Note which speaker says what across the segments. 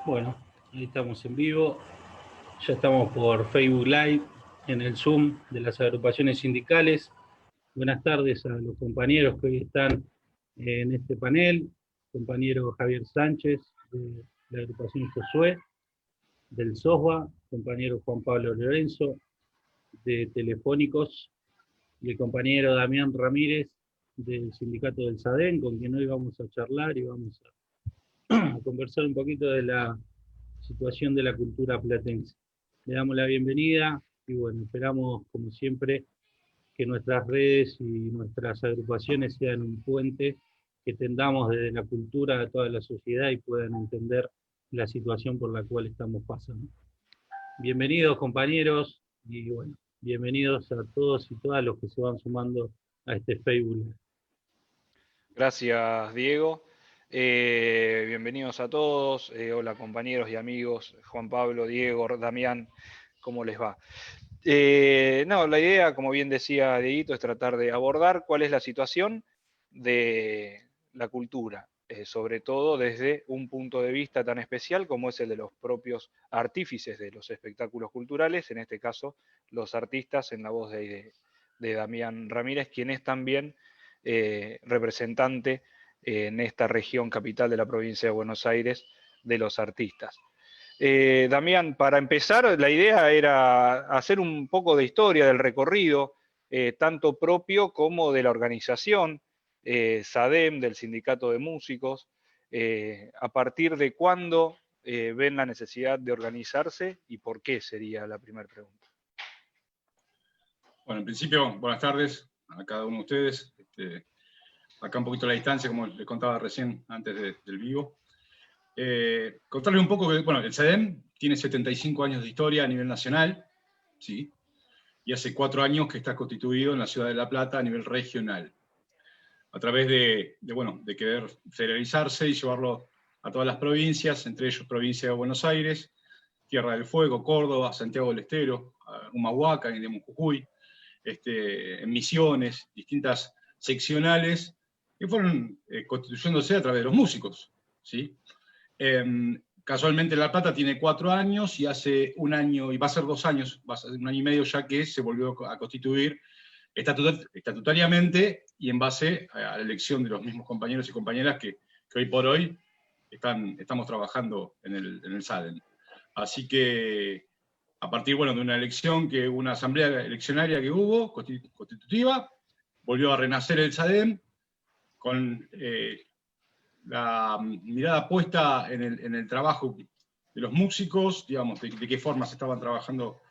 Speaker 1: Bueno, ahí estamos en vivo. Ya estamos por Facebook Live en el Zoom de las agrupaciones sindicales. Buenas tardes a los compañeros que hoy están en este panel. Compañero Javier Sánchez de la agrupación Josué, del SOSBA, compañero Juan Pablo Lorenzo de Telefónicos y el compañero Damián Ramírez del sindicato del SADEN, con quien hoy vamos a charlar y vamos a conversar un poquito de la situación de la cultura platense. Le damos la bienvenida y bueno, esperamos como siempre que nuestras redes y nuestras agrupaciones sean un puente que tendamos desde la cultura a toda la sociedad y puedan entender la situación por la cual estamos pasando. Bienvenidos compañeros y bueno, bienvenidos a todos y todas los que se van sumando a este Facebook.
Speaker 2: Gracias, Diego. Bienvenidos a todos. Hola, compañeros y amigos. Juan Pablo, Diego, Damián, ¿cómo les va? La idea, como bien decía Dieguito, es tratar de abordar cuál es la situación de la cultura, sobre todo desde un punto de vista tan especial como es el de los propios artífices de los espectáculos culturales, en este caso los artistas, en la voz de Damián Ramírez, quien es también representante en esta región capital de la provincia de Buenos Aires de los artistas. Damián, para empezar, la idea era hacer un poco de historia del recorrido, tanto propio como de la organización, SADEM, del Sindicato de Músicos, a partir de cuándo ven la necesidad de organizarse y por qué sería la primera pregunta.
Speaker 3: Bueno, en principio, buenas tardes a cada uno de ustedes. Acá un poquito la distancia, como les contaba recién antes del vivo. Contarles un poco que, bueno, el SADEM tiene 75 años de historia a nivel nacional, ¿sí? Y hace 4 años que está constituido en la ciudad de La Plata a nivel regional, a través de querer federalizarse y llevarlo a todas las provincias, entre ellos provincia de Buenos Aires, Tierra del Fuego, Córdoba, Santiago del Estero, Humahuaca, en Jujuy, en Misiones, distintas seccionales que fueron constituyéndose a través de los músicos, ¿sí? Casualmente La Plata tiene 4 años y hace 1 año, y va a ser 2 años, va a ser 1 año y medio ya que se volvió a constituir estatutariamente y en base a la elección de los mismos compañeros y compañeras que hoy por hoy estamos trabajando en el SADEN. Así que a partir de una elección, una asamblea eleccionaria que hubo, constitutiva, volvió a renacer el SADEM con la mirada puesta en el trabajo de los músicos, digamos, de qué forma se estaban trabajando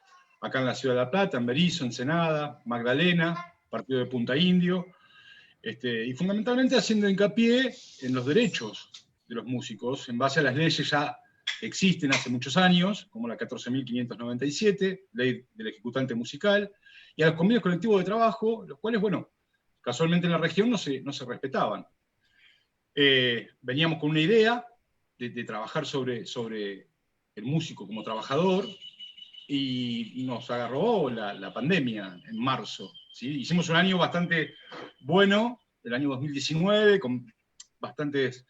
Speaker 3: acá en la ciudad de La Plata, en Berisso, Ensenada, Magdalena, partido de Punta Indio, y fundamentalmente haciendo hincapié en los derechos de los músicos, en base a las leyes ya que existen hace muchos años, como la 14.597, ley del ejecutante musical, y a los convenios colectivos de trabajo, los cuales, casualmente en la región no se respetaban. Veníamos con una idea de trabajar sobre el músico como trabajador, y nos agarró la pandemia en marzo, ¿sí? Hicimos un año bastante bueno, el año 2019, con bastantes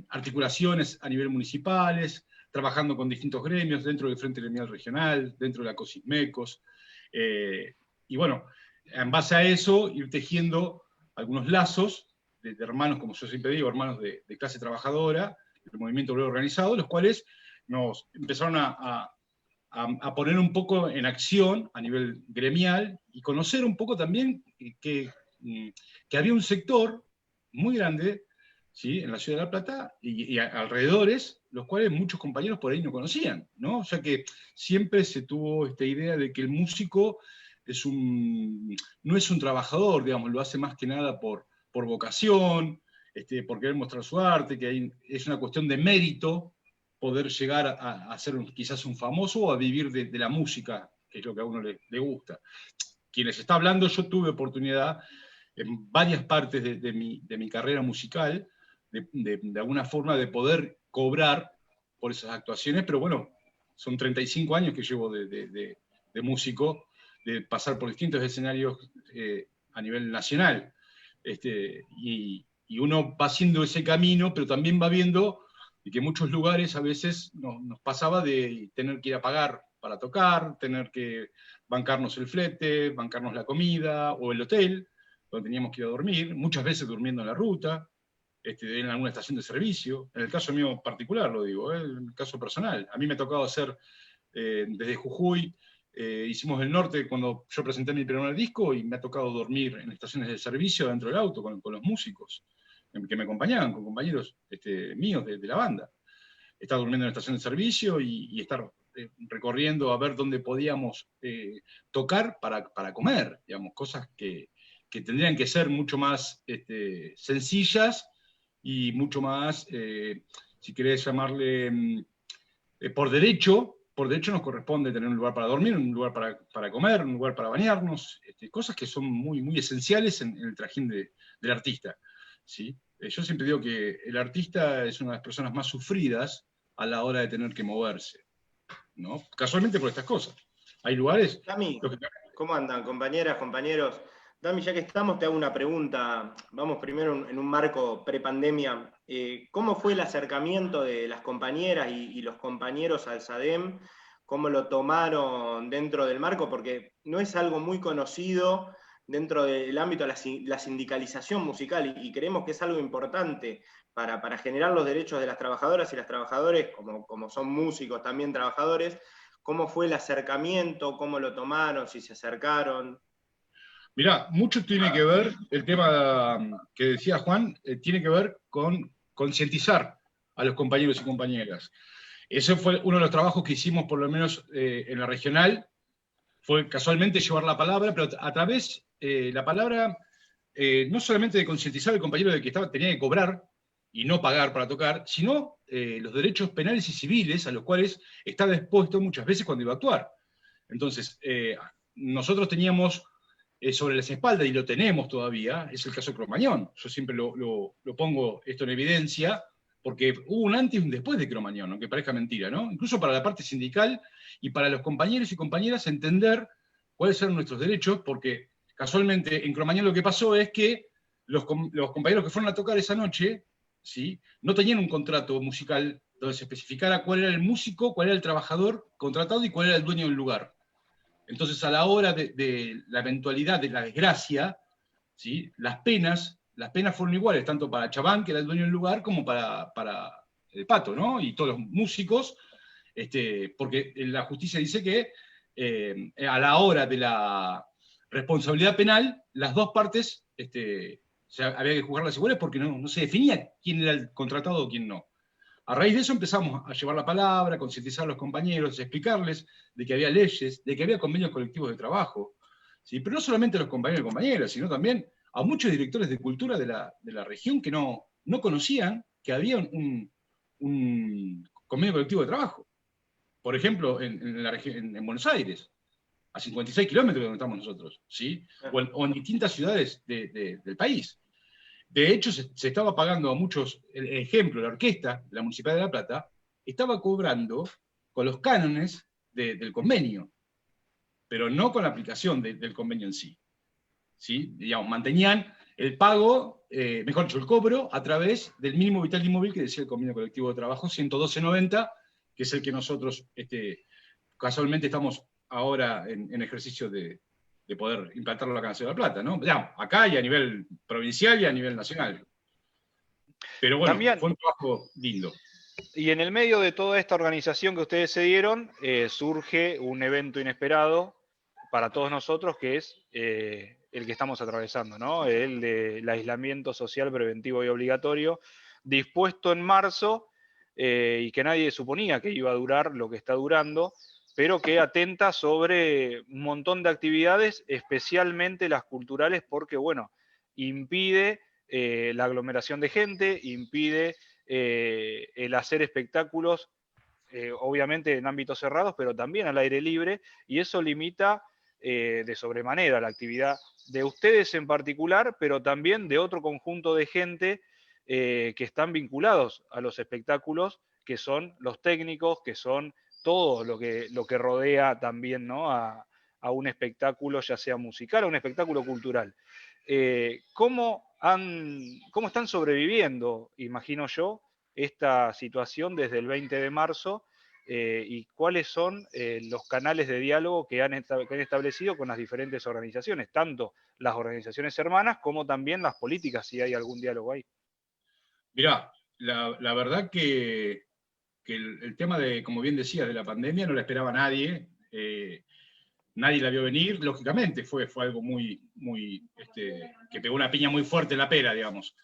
Speaker 3: articulaciones a nivel municipales, trabajando con distintos gremios, dentro del Frente Gremial Regional, dentro de la COSISMECOS, y en base a eso, ir tejiendo algunos lazos de hermanos, como yo siempre digo, hermanos de clase trabajadora, del movimiento obrero organizado, los cuales nos empezaron a poner un poco en acción a nivel gremial y conocer un poco también que había un sector muy grande, ¿sí?, en la ciudad de La Plata y alrededores, los cuales muchos compañeros por ahí no conocían, ¿no? O sea que siempre se tuvo esta idea de que el músico no es un trabajador, digamos, lo hace más que nada por vocación, por querer mostrar su arte, que es una cuestión de mérito poder llegar a ser quizás un famoso o a vivir de la música, que es lo que a uno le gusta. Quienes está hablando, yo tuve oportunidad en varias partes de mi carrera musical, de alguna forma de poder cobrar por esas actuaciones, pero son 35 años que llevo de músico, de pasar por distintos escenarios a nivel nacional. Y uno va haciendo ese camino, pero también va viendo y que en muchos lugares a veces nos pasaba de tener que ir a pagar para tocar, tener que bancarnos el flete, bancarnos la comida o el hotel, donde teníamos que ir a dormir, muchas veces durmiendo en la ruta, en alguna estación de servicio. En el caso mío particular, lo digo, en el caso personal. A mí me ha tocado hacer desde Jujuy, hicimos el norte cuando yo presenté mi primer disco y me ha tocado dormir en estaciones de servicio dentro del auto con los músicos que me acompañaban, con compañeros míos de la banda. Estar durmiendo en estación de servicio y estar recorriendo a ver dónde podíamos tocar para comer, digamos, cosas que tendrían que ser mucho más sencillas y mucho más, si querés llamarle, por derecho nos corresponde tener un lugar para dormir, un lugar para comer, un lugar para bañarnos, cosas que son muy, muy esenciales en el trajín del artista, ¿sí? Yo siempre digo que el artista es una de las personas más sufridas a la hora de tener que moverse, ¿no? Casualmente por estas cosas. Hay lugares...
Speaker 4: Dami, ¿cómo andan, compañeras, compañeros? Dami, ya que estamos, te hago una pregunta. Vamos primero en un marco prepandemia. ¿Cómo fue el acercamiento de las compañeras y los compañeros al SADEM? ¿Cómo lo tomaron dentro del marco? Porque no es algo muy conocido dentro del ámbito de la sindicalización musical y creemos que es algo importante para generar los derechos de las trabajadoras y las trabajadores, como son músicos también trabajadores. ¿Cómo fue el acercamiento? ¿Cómo lo tomaron? ¿Si se acercaron?
Speaker 3: Mirá, mucho tiene que ver, el tema que decía Juan, tiene que ver con concientizar a los compañeros y compañeras. Ese fue uno de los trabajos que hicimos, por lo menos en la regional, fue casualmente llevar la palabra, pero a través la palabra, no solamente de concientizar al compañero de que tenía que cobrar y no pagar para tocar, sino los derechos penales y civiles a los cuales estaba expuesto muchas veces cuando iba a actuar. Entonces, nosotros teníamos sobre las espaldas, y lo tenemos todavía, es el caso de Cromañón. Yo siempre lo pongo esto en evidencia, porque hubo un antes y un después de Cromañón, aunque parezca mentira, ¿no? Incluso para la parte sindical y para los compañeros y compañeras entender cuáles eran nuestros derechos, porque casualmente en Cromañón lo que pasó es que los compañeros que fueron a tocar esa noche, ¿sí?, no tenían un contrato musical donde se especificara cuál era el músico, cuál era el trabajador contratado y cuál era el dueño del lugar. Entonces, a la hora de la eventualidad de la desgracia, ¿sí?, las penas fueron iguales, tanto para Chabán, que era el dueño del lugar, como para el Pato, ¿no? Y todos los músicos, porque la justicia dice que a la hora de la responsabilidad penal, las dos partes había que juzgarlas iguales porque no se definía quién era el contratado o quién no. A raíz de eso empezamos a llevar la palabra, a concientizar a los compañeros, a explicarles de que había leyes, de que había convenios colectivos de trabajo, ¿sí? Pero no solamente a los compañeros y compañeras, sino también a muchos directores de cultura de la región que no conocían que había un convenio colectivo de trabajo. Por ejemplo, en Buenos Aires, a 56 kilómetros de donde estamos nosotros, ¿sí? O en distintas ciudades del país. De hecho, se estaba pagando a muchos, el ejemplo, la orquesta de la Municipalidad de La Plata estaba cobrando con los cánones del convenio, pero no con la aplicación del convenio en sí. ¿Sí? Digamos, mantenían el pago, mejor dicho, el cobro a través del mínimo vital inmóvil que decía el convenio colectivo de trabajo 112.90, que es el que nosotros casualmente estamos ahora en ejercicio de poder implantarlo acá en la Ciudad de La Plata, ¿no? Ya, acá y a nivel provincial y a nivel nacional. Pero bueno, también fue un trabajo lindo.
Speaker 2: Y en el medio de toda esta organización que ustedes se dieron, surge un evento inesperado para todos nosotros, que es el que estamos atravesando, ¿no? El del aislamiento social preventivo y obligatorio, dispuesto en marzo, y que nadie suponía que iba a durar lo que está durando, pero que atenta sobre un montón de actividades, especialmente las culturales, porque, bueno, impide la aglomeración de gente, impide el hacer espectáculos, obviamente en ámbitos cerrados, pero también al aire libre, y eso limita de sobremanera la actividad de ustedes en particular, pero también de otro conjunto de gente que están vinculados a los espectáculos, que son los técnicos, que son todo lo que rodea también, ¿no?, a un espectáculo, ya sea musical o un espectáculo cultural. ¿Cómo están sobreviviendo, imagino yo, esta situación desde el 20 de marzo y cuáles son los canales de diálogo que han establecido con las diferentes organizaciones, tanto las organizaciones hermanas como también las políticas, si hay algún diálogo ahí.
Speaker 3: Mirá, la verdad que el tema de, como bien decías, de la pandemia no la esperaba nadie. Nadie la vio venir, lógicamente, fue algo que pegó una piña muy fuerte en la pera, digamos.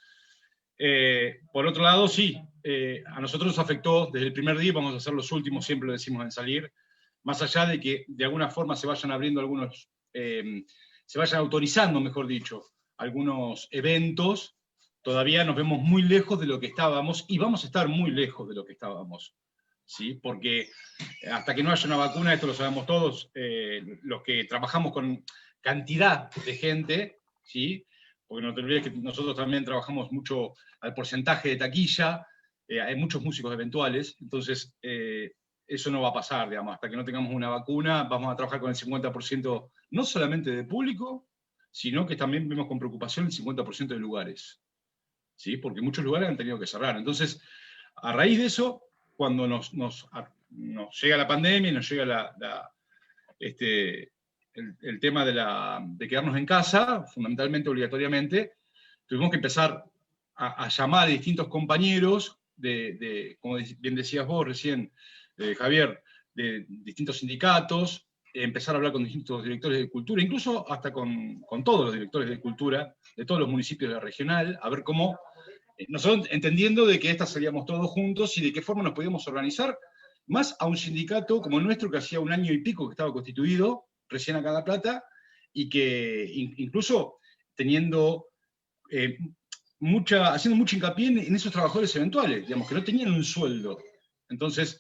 Speaker 3: Por otro lado, sí, a nosotros nos afectó desde el primer día, vamos a ser los últimos, siempre lo decimos en salir, más allá de que de alguna forma se vayan abriendo algunos, se vayan autorizando, mejor dicho, algunos eventos, todavía nos vemos muy lejos de lo que estábamos y vamos a estar muy lejos de lo que estábamos. ¿Sí? Porque hasta que no haya una vacuna, esto lo sabemos todos, los que trabajamos con cantidad de gente, ¿sí? Porque no te olvides que nosotros también trabajamos mucho al porcentaje de taquilla, hay muchos músicos eventuales, entonces eso no va a pasar, digamos, hasta que no tengamos una vacuna, vamos a trabajar con el 50% no solamente de público, sino que también vemos con preocupación el 50% de lugares, ¿sí? Porque muchos lugares han tenido que cerrar. Entonces, a raíz de eso, cuando nos llega la pandemia y nos llega el tema de quedarnos en casa, fundamentalmente, obligatoriamente, tuvimos que empezar a llamar a distintos compañeros, como bien decías vos recién, Javier, de distintos sindicatos, empezar a hablar con distintos directores de cultura, incluso hasta con todos los directores de cultura de todos los municipios de la regional, a ver cómo, nosotros entendiendo de que estas salíamos todos juntos y de qué forma nos podíamos organizar, más a un sindicato como el nuestro, que hacía 1 año y pico que estaba constituido, recién acá en La Plata, y que incluso teniendo haciendo mucho hincapié en esos trabajadores eventuales, digamos, que no tenían un sueldo. Entonces,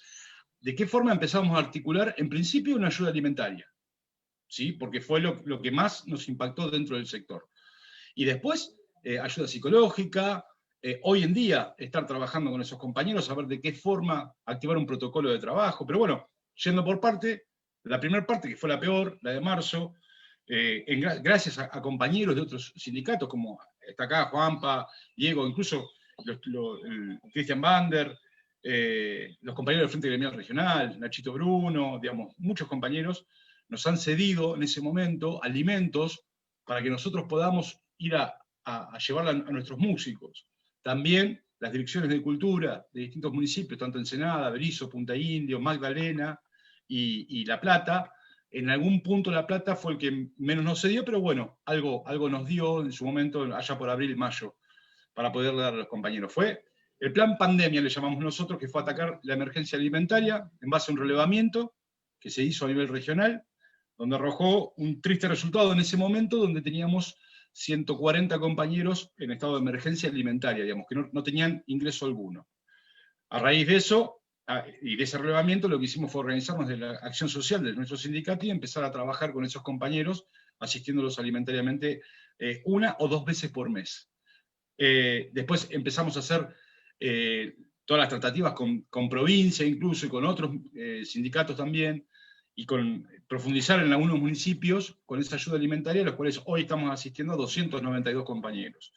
Speaker 3: ¿de qué forma empezamos a articular, en principio, una ayuda alimentaria? ¿Sí? Porque fue lo que más nos impactó dentro del sector. Y después, ayuda psicológica, hoy en día estar trabajando con esos compañeros, a ver de qué forma activar un protocolo de trabajo. Pero bueno, yendo por parte, la primera parte, que fue la peor, la de marzo, gracias a compañeros de otros sindicatos, como está acá Juanpa, Diego, incluso Cristian Bander, los compañeros del Frente Gremial Regional, Nachito Bruno, digamos, muchos compañeros nos han cedido en ese momento alimentos para que nosotros podamos ir a llevarla a nuestros músicos. También las direcciones de cultura de distintos municipios, tanto Ensenada, Berisso, Punta Indio, Magdalena y La Plata. En algún punto La Plata fue el que menos nos cedió, pero bueno, algo nos dio en su momento, allá por abril, mayo, para poder dar a los compañeros. Fue el plan pandemia, le llamamos nosotros, que fue atacar la emergencia alimentaria en base a un relevamiento que se hizo a nivel regional, donde arrojó un triste resultado en ese momento, donde teníamos 140 compañeros en estado de emergencia alimentaria, digamos, que no tenían ingreso alguno. A raíz de eso, y de ese relevamiento, lo que hicimos fue organizarnos de la acción social de nuestro sindicato y empezar a trabajar con esos compañeros, asistiéndolos alimentariamente 1 o 2 veces por mes. Después empezamos a hacer todas las tratativas con provincia incluso, y con otros sindicatos también, y con profundizar en algunos municipios con esa ayuda alimentaria, a los cuales hoy estamos asistiendo a 292 compañeros.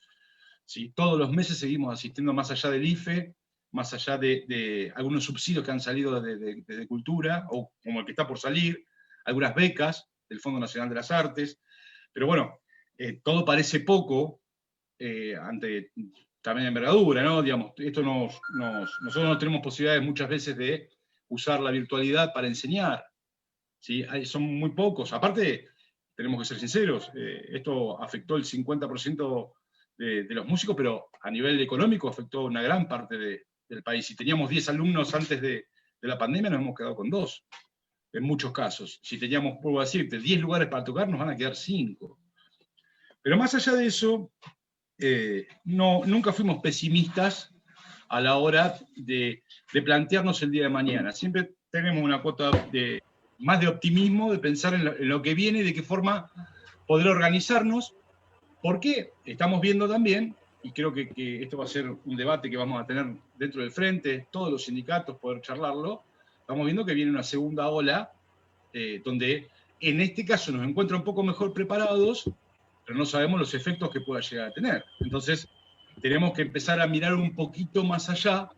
Speaker 3: ¿Sí? Todos los meses seguimos asistiendo más allá del IFE, más allá de algunos subsidios que han salido de cultura, o como el que está por salir, algunas becas del Fondo Nacional de las Artes, pero bueno, todo parece poco ante también envergadura, ¿no? Digamos, esto nosotros no tenemos posibilidades muchas veces de usar la virtualidad para enseñar, ¿sí? Son muy pocos. Aparte, tenemos que ser sinceros, esto afectó el 50% de los músicos, pero a nivel económico afectó una gran parte del país. Si teníamos 10 alumnos antes de la pandemia, nos hemos quedado con 2, en muchos casos. Si teníamos, puedo decirte, 10 lugares para tocar, nos van a quedar 5. Pero más allá de eso, nunca fuimos pesimistas a la hora de plantearnos el día de mañana. Siempre tenemos una cuota más de optimismo, de pensar en lo que viene y de qué forma poder organizarnos, porque estamos viendo también, y creo que esto va a ser un debate que vamos a tener dentro del frente, todos los sindicatos, poder charlarlo, estamos viendo que viene una segunda ola, donde en este caso nos encuentra un poco mejor preparados, pero no sabemos los efectos que pueda llegar a tener. Entonces, tenemos que empezar a mirar un poquito más allá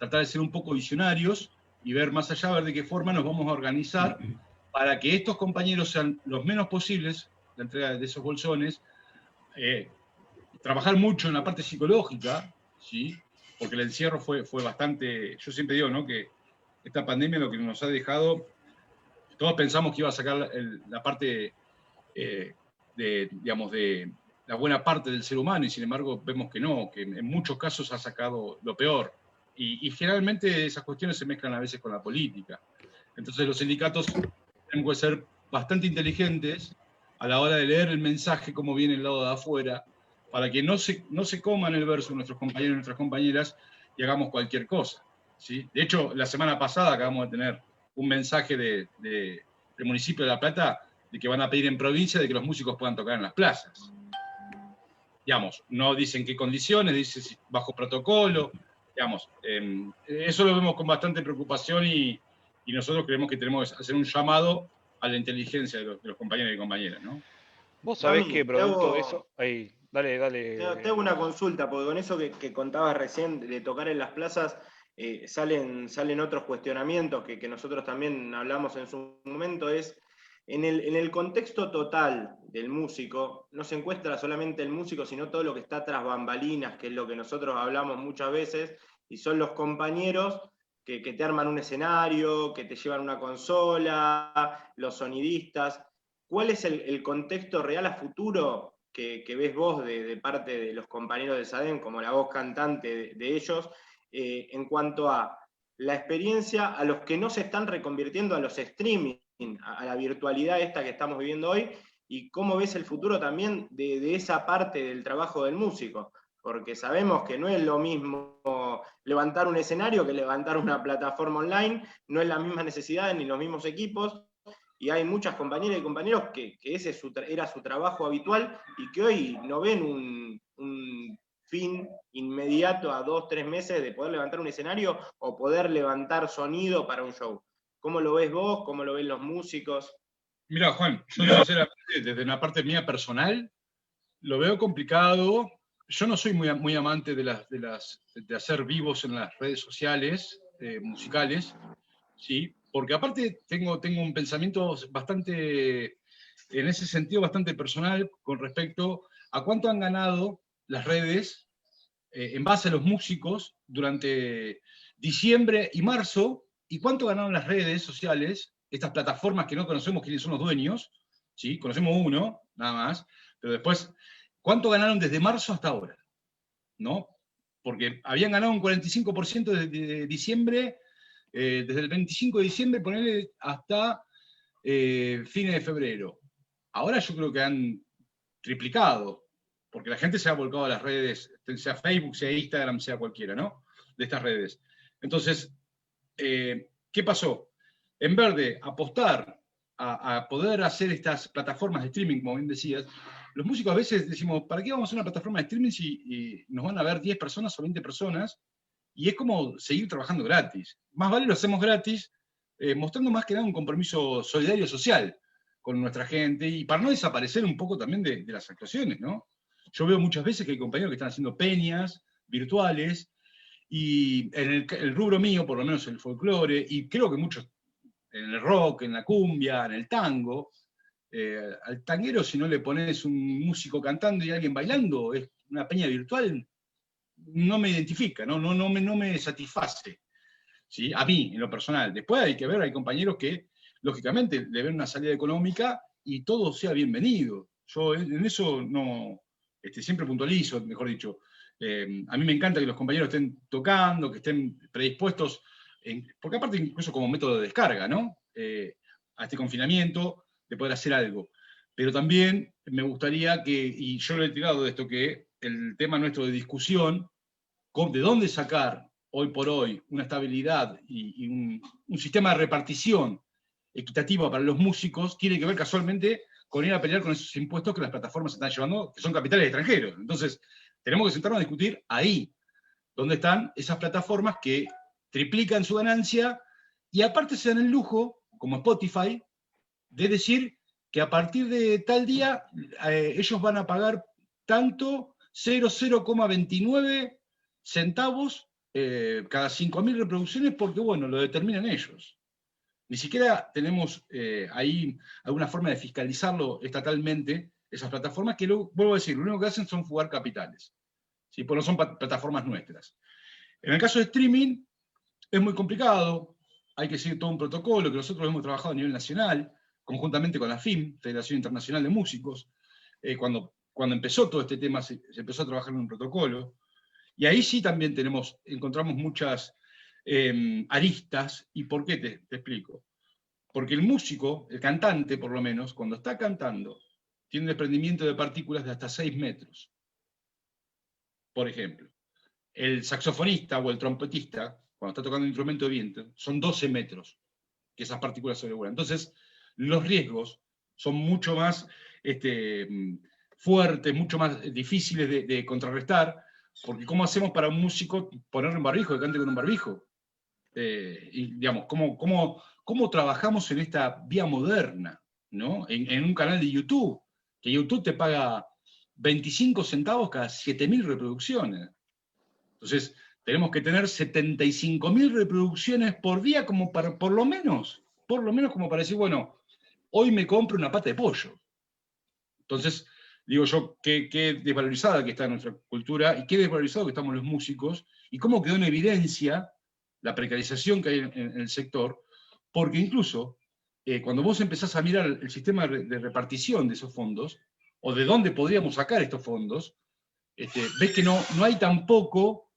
Speaker 3: tratar de ser un poco visionarios y ver más allá, ver de qué forma nos vamos a organizar para que estos compañeros sean los menos posibles, la entrega de esos bolsones, trabajar mucho en la parte psicológica, ¿sí? Porque el encierro fue bastante, yo siempre digo, ¿no?, que esta pandemia lo que nos ha dejado, todos pensamos que iba a sacar la parte digamos, de la buena parte del ser humano, y sin embargo vemos que no, que en muchos casos ha sacado lo peor. Y generalmente esas cuestiones se mezclan a veces con la política. Entonces los sindicatos tenemos que ser bastante inteligentes a la hora de leer el mensaje como viene el lado de afuera, para que no se coman el verso nuestros compañeros y nuestras compañeras y hagamos cualquier cosa, ¿sí? De hecho, la semana pasada acabamos de tener un mensaje del municipio de La Plata de que van a pedir en provincia de que los músicos puedan tocar en las plazas. Digamos, no dicen qué condiciones, dicen bajo protocolo, digamos, eso lo vemos con bastante preocupación y nosotros creemos que tenemos que hacer un llamado a la inteligencia de los compañeros y compañeras, ¿no?
Speaker 2: Vos sabés
Speaker 4: Dami,
Speaker 2: que producto de eso... Ahí, dale.
Speaker 4: Te hago una consulta, porque con eso que contabas recién de tocar en las plazas, salen otros cuestionamientos que nosotros también hablamos en su momento, es en el contexto total del músico, no se encuentra solamente el músico, sino todo lo que está tras bambalinas, que es lo que nosotros hablamos muchas veces, y son los compañeros que te arman un escenario, que te llevan una consola, los sonidistas. ¿Cuál es el contexto real a futuro que ves vos de parte de los compañeros de SADEM, como la voz cantante de ellos, en cuanto a la experiencia a los que no se están reconvirtiendo a los streaming, a la virtualidad esta que estamos viviendo hoy, y cómo ves el futuro también de esa parte del trabajo del músico? Porque sabemos que no es lo mismo levantar un escenario que levantar una plataforma online, no es la misma necesidad ni los mismos equipos, y hay muchas compañeras y compañeros que ese era su trabajo habitual y que hoy no ven un fin inmediato a 2-3 meses de poder levantar un escenario o poder levantar sonido para un show. ¿Cómo lo ves vos? ¿Cómo lo ven los músicos?
Speaker 3: Mira, Juan, yo sinceramente, desde una parte mía personal, lo veo complicado. Yo no soy muy amante de hacer vivos en las redes sociales, musicales, ¿sí? Porque aparte tengo un pensamiento bastante, en ese sentido, bastante personal con respecto a cuánto han ganado las redes en base a los músicos durante diciembre y marzo, y cuánto ganaron las redes sociales, estas plataformas que no conocemos quiénes son los dueños, ¿sí? Conocemos uno, nada más, pero después, ¿cuánto ganaron desde marzo hasta ahora? ¿No? Porque habían ganado un 45% de diciembre, desde el 25 de diciembre, ponerle hasta fines de febrero. Ahora yo creo que han triplicado, porque la gente se ha volcado a las redes, sea Facebook, sea Instagram, sea cualquiera, ¿no? De estas redes. Entonces, ¿qué pasó? En vez de apostar a poder hacer estas plataformas de streaming, como bien decías, los músicos a veces decimos, ¿para qué vamos a hacer una plataforma de streaming si nos van a ver 10 personas o 20 personas? Y es como seguir trabajando gratis. Más vale lo hacemos gratis, mostrando más que nada un compromiso solidario social con nuestra gente y para no desaparecer un poco también de las actuaciones, ¿no? Yo veo muchas veces que hay compañeros que están haciendo peñas virtuales y en el rubro mío, por lo menos el folclore, y creo que muchos en el rock, en la cumbia, en el tango, al tanguero si no le pones un músico cantando y alguien bailando, es una peña virtual, no me identifica, no me satisface, ¿sí? A mí, en lo personal. Después hay que ver, hay compañeros que, lógicamente, le ven una salida económica y todo sea bienvenido. Yo en eso no, siempre puntualizo, mejor dicho. A mí me encanta que los compañeros estén tocando, que estén predispuestos, porque aparte incluso como método de descarga, ¿no? A este confinamiento, de poder hacer algo. Pero también me gustaría que, y yo lo he tirado de esto, que el tema nuestro de discusión, de dónde sacar hoy por hoy una estabilidad y un sistema de repartición equitativa para los músicos, tiene que ver casualmente con ir a pelear con esos impuestos que las plataformas están llevando, que son capitales extranjeros. Entonces, tenemos que sentarnos a discutir ahí, dónde están esas plataformas que triplican su ganancia y aparte se dan el lujo, como Spotify, de decir que a partir de tal día ellos van a pagar tanto, 0,29 centavos cada 5.000 reproducciones porque, bueno, lo determinan ellos. Ni siquiera tenemos ahí alguna forma de fiscalizarlo estatalmente, esas plataformas que, vuelvo a decir, lo único que hacen son fugar capitales, ¿sí? Porque no son plataformas nuestras. En el caso de streaming, es muy complicado, hay que seguir todo un protocolo que nosotros hemos trabajado a nivel nacional, conjuntamente con la FIM, Federación Internacional de Músicos. Cuando empezó todo este tema se empezó a trabajar en un protocolo, y ahí sí también encontramos muchas aristas. ¿Y por qué? Te explico. Porque el músico, el cantante por lo menos, cuando está cantando, tiene un desprendimiento de partículas de hasta 6 metros. Por ejemplo, el saxofonista o el trompetista, cuando está tocando un instrumento de viento, son 12 metros que esas partículas sobrevuelan. Entonces, los riesgos son mucho más fuertes, mucho más difíciles de contrarrestar, porque ¿cómo hacemos para un músico ponerle un barbijo, que cante con un barbijo? Y, digamos, ¿cómo trabajamos en esta vía moderna, ¿no? En un canal de YouTube, que YouTube te paga 25 centavos cada 7.000 reproducciones. Entonces, tenemos que tener 75.000 reproducciones por día como para, por lo menos como para decir, bueno, hoy me compro una pata de pollo. Entonces, digo yo, qué desvalorizada que está nuestra cultura y qué desvalorizado que estamos los músicos y cómo quedó en evidencia la precarización que hay en el sector, porque incluso cuando vos empezás a mirar el sistema de repartición de esos fondos, o de dónde podríamos sacar estos fondos, ves que no hay tampoco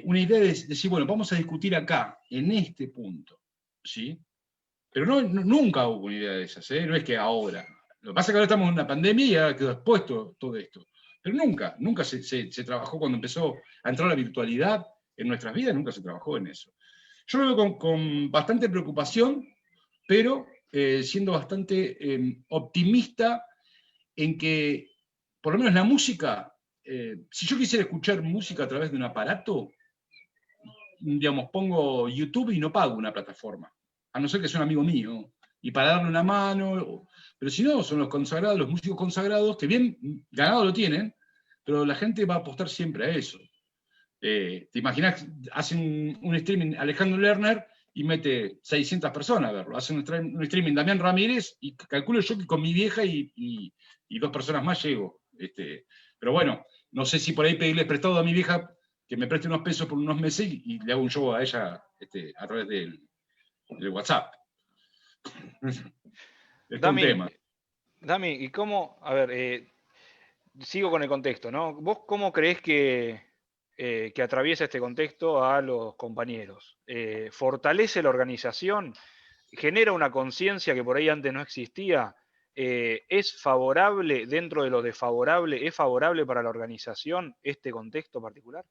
Speaker 3: una idea de decir, bueno, vamos a discutir acá, en este punto, ¿sí? Pero nunca hubo una idea de esas, no es que ahora. Lo que pasa es que ahora estamos en una pandemia y ahora quedó expuesto todo esto. Pero nunca se trabajó cuando empezó a entrar la virtualidad en nuestras vidas, nunca se trabajó en eso. Yo lo veo con bastante preocupación, pero siendo bastante optimista en que, por lo menos la música, si yo quisiera escuchar música a través de un aparato, digamos, pongo YouTube y no pago una plataforma, a no ser que sea un amigo mío, y para darle una mano, pero si no, son los consagrados, los músicos consagrados, que bien ganado lo tienen, pero la gente va a apostar siempre a eso. Te imaginas, hacen un streaming Alejandro Lerner y mete 600 personas a verlo, hace un streaming Damián Ramírez y calculo yo que con mi vieja y 2 personas más llego. Pero bueno, no sé si por ahí pedirle prestado a mi vieja que me preste unos pesos por unos meses y le hago un show a ella a través del WhatsApp. Es un tema.
Speaker 2: Dami, ¿y cómo? A ver, sigo con el contexto, ¿no? ¿Vos cómo creés que atraviesa este contexto a los compañeros? ¿Fortalece la organización? ¿Genera una conciencia que por ahí antes no existía? ¿Es favorable, dentro de lo desfavorable, es favorable para la organización este contexto particular?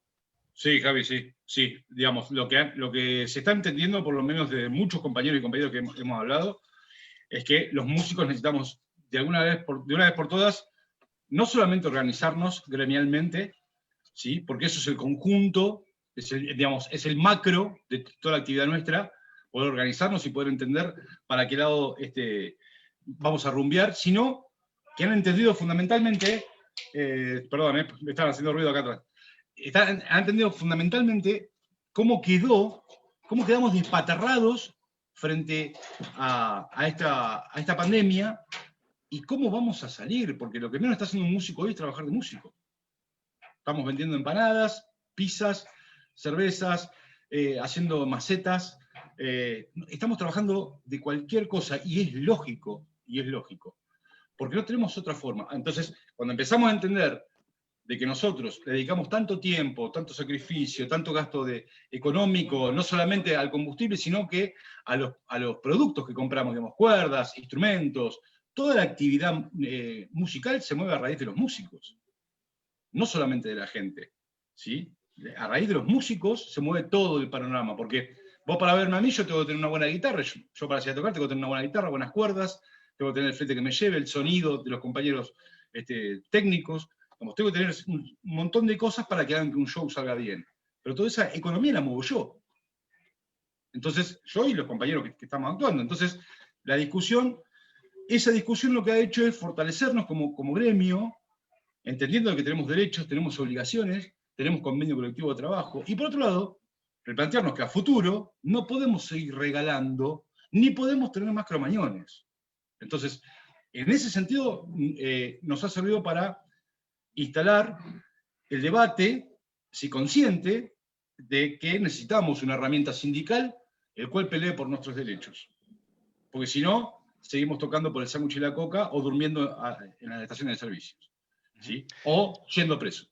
Speaker 3: Sí, Javi, sí. Digamos, lo que se está entendiendo, por lo menos de muchos compañeros y compañeras que hemos hablado, es que los músicos necesitamos, de una vez por todas, no solamente organizarnos gremialmente, ¿sí? Porque eso es el conjunto, es el macro de toda la actividad nuestra, poder organizarnos y poder entender para qué lado vamos a rumbear, sino que han entendido fundamentalmente, perdón, me están haciendo ruido acá atrás, han entendido fundamentalmente cómo quedamos despatarrados frente a esta pandemia y cómo vamos a salir, porque lo que menos está haciendo un músico hoy es trabajar de músico. Estamos vendiendo empanadas, pizzas, cervezas, haciendo macetas, estamos trabajando de cualquier cosa y es lógico, porque no tenemos otra forma. Entonces, cuando empezamos a entender de que nosotros le dedicamos tanto tiempo, tanto sacrificio, tanto gasto económico, no solamente al combustible, sino que a los productos que compramos, digamos, cuerdas, instrumentos, toda la actividad musical se mueve a raíz de los músicos, no solamente de la gente, ¿sí? A raíz de los músicos se mueve todo el panorama, porque vos para verme a mí yo tengo que tener una buena guitarra, yo para salir a tocar tengo que tener una buena guitarra, buenas cuerdas, tengo que tener el flete que me lleve, el sonido de los compañeros técnicos, tengo que tener un montón de cosas para que hagan que un show salga bien. Pero toda esa economía la muevo yo. Entonces, yo y los compañeros que estamos actuando. Entonces, esa discusión lo que ha hecho es fortalecernos como gremio, entendiendo que tenemos derechos, tenemos obligaciones, tenemos convenio colectivo de trabajo. Y por otro lado, replantearnos que a futuro no podemos seguir regalando, ni podemos tener más cromañones. Entonces, en ese sentido, nos ha servido para instalar el debate, si consciente, de que necesitamos una herramienta sindical el cual pelee por nuestros derechos. Porque si no, seguimos tocando por el sándwich y la coca o durmiendo en las estaciones de servicios, ¿sí? O yendo preso.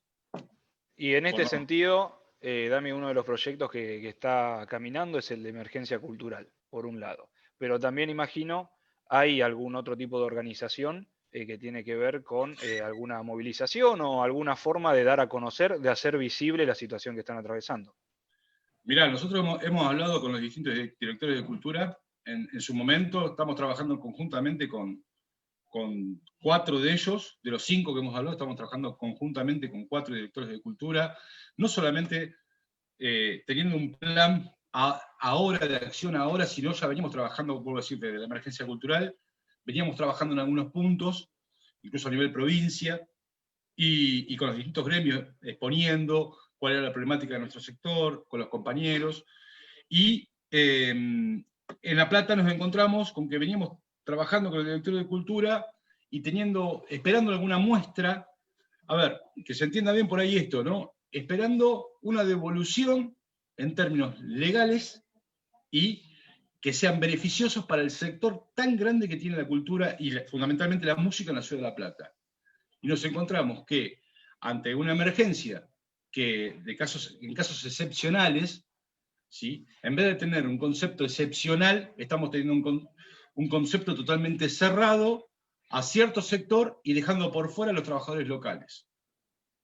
Speaker 2: Y en este sentido, Dami, uno de los proyectos que está caminando es el de emergencia cultural, por un lado. Pero también imagino, hay algún otro tipo de organización que tiene que ver con alguna movilización o alguna forma de dar a conocer, de hacer visible la situación que están atravesando.
Speaker 3: Mirá, nosotros hemos hablado con los distintos directores de cultura. En su momento estamos trabajando conjuntamente con 4 de ellos, de los 5 que hemos hablado, estamos trabajando conjuntamente con 4 directores de cultura, no solamente teniendo un plan ahora, de acción ahora, sino ya veníamos trabajando, vuelvo a decir, de la emergencia cultural, veníamos trabajando en algunos puntos, incluso a nivel provincia, y con los distintos gremios exponiendo cuál era la problemática de nuestro sector, con los compañeros, y en La Plata nos encontramos con que veníamos trabajando con el director de cultura y esperando alguna muestra, a ver, que se entienda bien por ahí esto, ¿no? Esperando una devolución en términos legales y que sean beneficiosos para el sector tan grande que tiene la cultura y fundamentalmente la música en la ciudad de La Plata. Y nos encontramos que ante una emergencia que en casos excepcionales, ¿sí? En vez de tener un concepto excepcional, estamos teniendo un concepto totalmente cerrado a cierto sector y dejando por fuera a los trabajadores locales.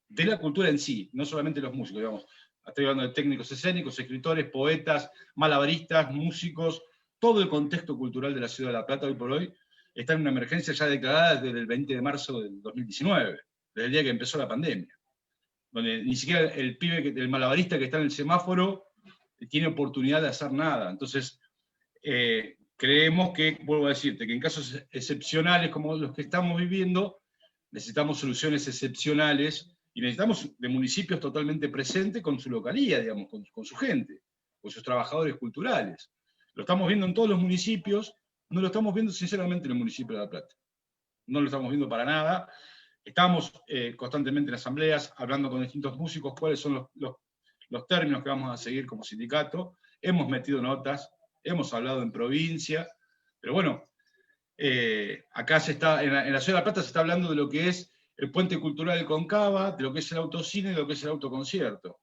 Speaker 3: De la cultura en sí, no solamente los músicos, digamos. Estoy hablando de técnicos escénicos, escritores, poetas, malabaristas, músicos, todo el contexto cultural de la ciudad de La Plata hoy por hoy está en una emergencia ya declarada desde el 20 de marzo del 2019, desde el día que empezó la pandemia, donde ni siquiera el malabarista que está en el semáforo tiene oportunidad de hacer nada. Entonces, creemos que, vuelvo a decirte, que en casos excepcionales como los que estamos viviendo, necesitamos soluciones excepcionales y necesitamos de municipios totalmente presentes con su localía, digamos, con su gente, con sus trabajadores culturales. Lo estamos viendo en todos los municipios, no lo estamos viendo sinceramente en el municipio de La Plata. No lo estamos viendo para nada. Estamos constantemente en asambleas, hablando con distintos músicos, cuáles son los términos que vamos a seguir como sindicato. Hemos metido notas, hemos hablado en provincia, pero bueno, acá en la ciudad de La Plata se está hablando de lo que es el puente cultural del Concava, de lo que es el autocine, de lo que es el autoconcierto.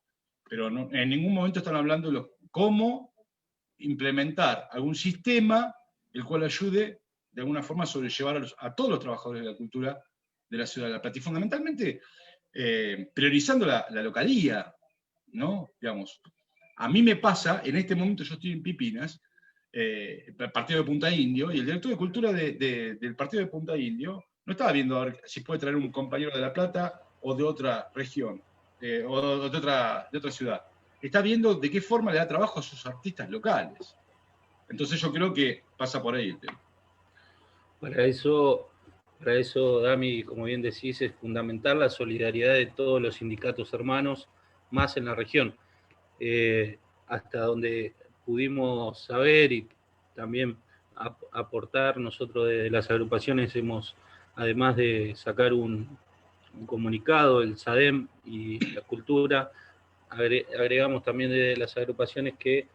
Speaker 3: Pero no, en ningún momento están hablando de cómo implementar algún sistema el cual ayude de alguna forma a sobrellevar a todos los trabajadores de la cultura de la ciudad de La Plata. Y fundamentalmente priorizando la localía, ¿no? Digamos, a mí me pasa, en este momento yo estoy en Pipinas, el partido de Punta Indio, y el director de cultura del partido de Punta Indio no estaba viendo a ver si puede traer un compañero de La Plata o de otra región, o de otra ciudad. Está viendo de qué forma le da trabajo a sus artistas locales. Entonces yo creo que pasa por ahí el tema.
Speaker 1: Para eso, Dami, como bien decís, es fundamental la solidaridad de todos los sindicatos hermanos, más en la región. Hasta donde pudimos saber y también aportar, nosotros de las agrupaciones hemos, además de sacar un comunicado, el SADEM y la cultura, agregamos también de las agrupaciones que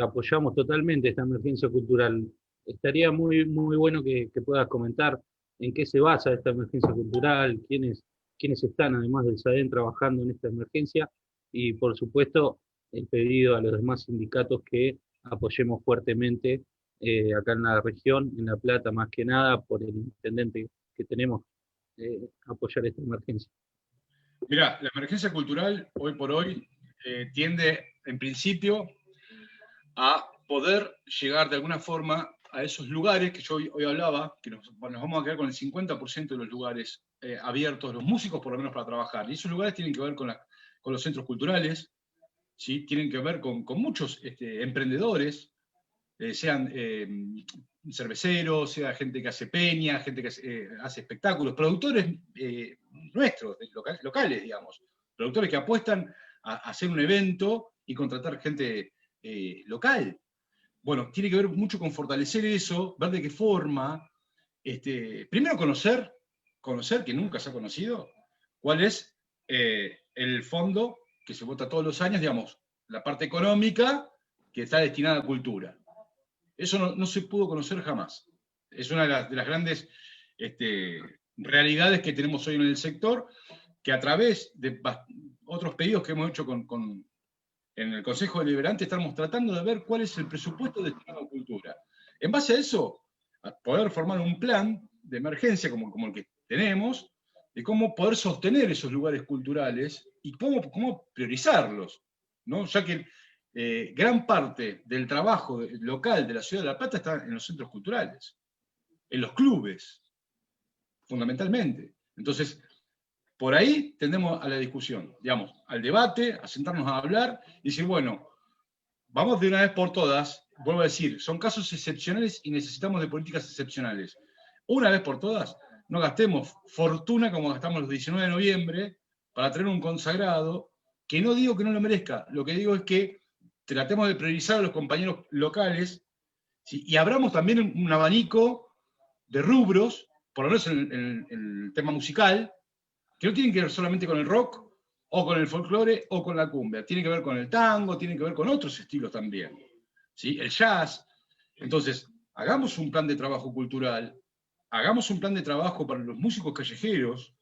Speaker 1: apoyamos totalmente esta emergencia cultural. Estaría muy, muy bueno que puedas comentar en qué se basa esta emergencia cultural, quiénes están, además del SADEM, trabajando en esta emergencia, y por supuesto el pedido a los demás sindicatos que apoyemos fuertemente acá en la región, en La Plata más que nada, por el intendente que tenemos, apoyar esta emergencia.
Speaker 3: Mira, la emergencia cultural hoy por hoy tiende, en principio, a poder llegar de alguna forma a esos lugares que yo hoy hablaba, que nos vamos a quedar con el 50% de los lugares abiertos, los músicos por lo menos para trabajar. Y esos lugares tienen que ver con los centros culturales, ¿sí? Tienen que ver con muchos emprendedores, sean cerveceros, sea gente que hace peña, gente que hace espectáculos, productores nuestros, locales, digamos, productores que apuestan a hacer un evento y contratar gente local. Bueno, tiene que ver mucho con fortalecer eso, ver de qué forma. Primero conocer, que nunca se ha conocido, cuál es el fondo que se vota todos los años, digamos, la parte económica que está destinada a cultura. Eso no se pudo conocer jamás. Es una de las grandes realidades que tenemos hoy en el sector, que a través de otros pedidos que hemos hecho en el Consejo Deliberante estamos tratando de ver cuál es el presupuesto destinado a cultura. En base a eso, a poder formar un plan de emergencia como el que tenemos, de cómo poder sostener esos lugares culturales y cómo priorizarlos, ¿no? Ya que gran parte del trabajo local de la Ciudad de La Plata está en los centros culturales, en los clubes, fundamentalmente. Entonces, por ahí tendemos a la discusión, digamos, al debate, a sentarnos a hablar y decir, bueno, vamos de una vez por todas, vuelvo a decir, son casos excepcionales y necesitamos de políticas excepcionales. Una vez por todas, no gastemos fortuna como gastamos los 19 de noviembre para tener un consagrado, que no digo que no lo merezca, lo que digo es que tratemos de priorizar a los compañeros locales, ¿sí? Y abramos también un abanico de rubros, por lo menos en el tema musical, que no tienen que ver solamente con el rock, o con el folclore, o con la cumbia. Tiene que ver con el tango, tiene que ver con otros estilos también. ¿Sí? El jazz. Entonces, hagamos un plan de trabajo cultural, hagamos un plan de trabajo para los músicos callejeros,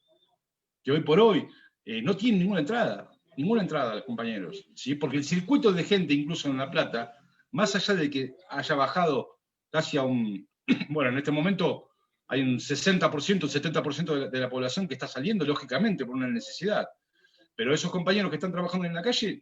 Speaker 3: que hoy por hoy no tienen ninguna entrada, compañeros. ¿Sí? Porque el circuito de gente, incluso en La Plata, más allá de que haya bajado casi a un... Bueno, en este momento hay un 60%, un 70% de la población que está saliendo, lógicamente, por una necesidad. Pero esos compañeros que están trabajando en la calle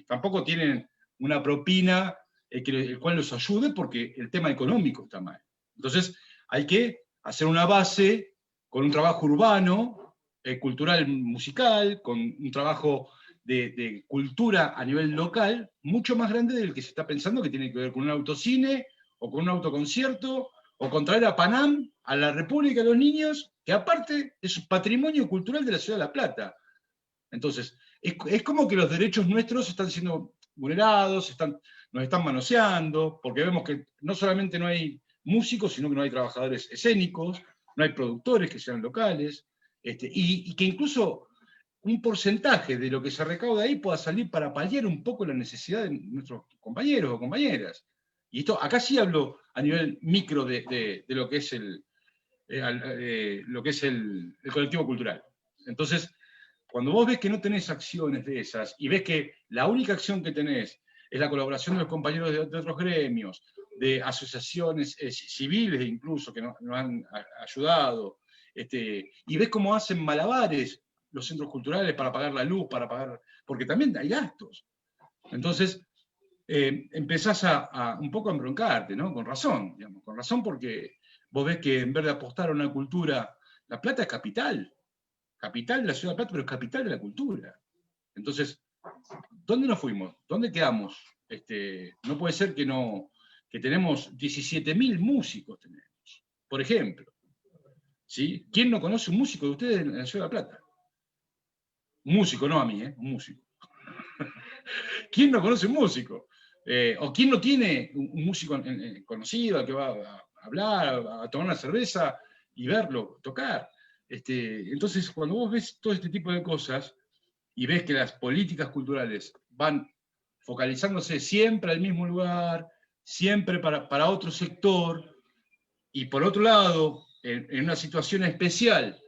Speaker 3: tampoco tienen una propina el cual los ayude, porque el tema económico está mal. Entonces, hay que hacer una base con un trabajo urbano, cultural, musical, con un trabajo de cultura a nivel local, mucho más grande del que se está pensando, que tiene que ver con un autocine, o con un autoconcierto, o con traer a Panam, a la República de los Niños, que aparte es un patrimonio cultural de la Ciudad de La Plata. Entonces, es como que los derechos nuestros están siendo vulnerados, nos están manoseando, porque vemos que no solamente no hay músicos, sino que no hay trabajadores escénicos, no hay productores que sean locales, y que incluso un porcentaje de lo que se recauda ahí pueda salir para paliar un poco la necesidad de nuestros compañeros o compañeras. Y esto, acá sí hablo a nivel micro de lo que es el colectivo cultural. Entonces, cuando vos ves que no tenés acciones de esas, y ves que la única acción que tenés es la colaboración de los compañeros de otros gremios, de asociaciones civiles incluso, que nos han ayudado, y ves cómo hacen malabares los centros culturales para pagar la luz, porque también hay gastos. Entonces, empezás a un poco a embroncarte, ¿no? Con razón, digamos, con razón, porque vos ves que en vez de apostar a una cultura, La Plata es capital de la ciudad de La Plata, pero es capital de la cultura. Entonces, ¿dónde nos fuimos? ¿Dónde quedamos? No puede ser que tenemos 17.000 músicos, tenemos, por ejemplo. ¿Sí? ¿Quién no conoce un músico de ustedes en la ciudad de La Plata? Un músico, no a mí, un músico. ¿Quién no conoce un músico? ¿O quién no tiene un músico conocido al que va a hablar, a tomar una cerveza y verlo tocar? Entonces, cuando vos ves todo este tipo de cosas y ves que las políticas culturales van focalizándose siempre al mismo lugar, siempre para otro sector, y por otro lado, en una situación especial,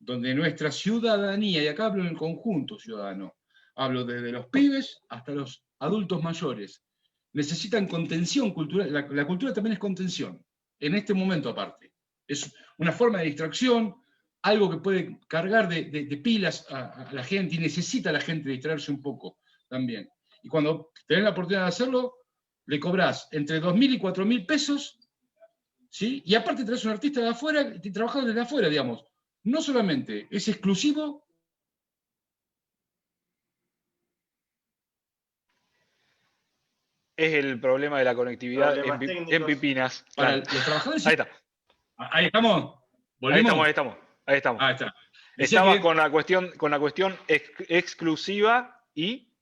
Speaker 3: donde nuestra ciudadanía, y acá hablo en el conjunto ciudadano, hablo desde los pibes hasta los adultos mayores, necesitan contención cultural. La cultura también es contención, en este momento aparte. Es una forma de distracción, algo que puede cargar de pilas a la gente, y necesita la gente distraerse un poco también. Y cuando tenés la oportunidad de hacerlo, le cobrás entre 2.000 y 4.000 pesos, ¿sí? Y aparte traes un artista de afuera, y trabajás desde afuera, digamos. No solamente es exclusivo.
Speaker 2: Es el problema de la conectividad en Pipinas.
Speaker 3: Para
Speaker 2: Claro.
Speaker 3: los trabajadores.
Speaker 2: Ahí está.
Speaker 3: Ahí estamos. ¿Volvemos?
Speaker 2: Ahí estamos.
Speaker 3: Ahí está.
Speaker 2: Estaba con la cuestión exclusiva y...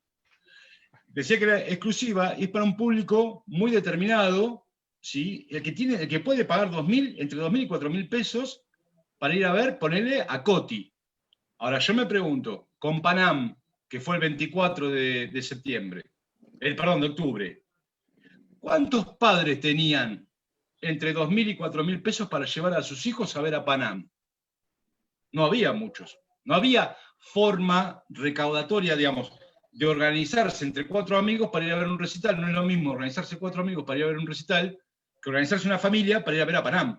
Speaker 3: decía que era exclusiva y es para un público muy determinado, ¿sí? El que puede pagar entre 2.000 y 4.000 pesos para ir a ver, ponerle a Coti. Ahora, yo me pregunto, con Panam, que fue el 24 de septiembre, perdón, de octubre, ¿cuántos padres tenían entre 2.000 y 4.000 pesos para llevar a sus hijos a ver a Panam? No había muchos. No había forma recaudatoria, digamos, de organizarse entre 4 amigos para ir a ver un recital. No es lo mismo organizarse 4 amigos para ir a ver un recital que organizarse una familia para ir a ver a Panam.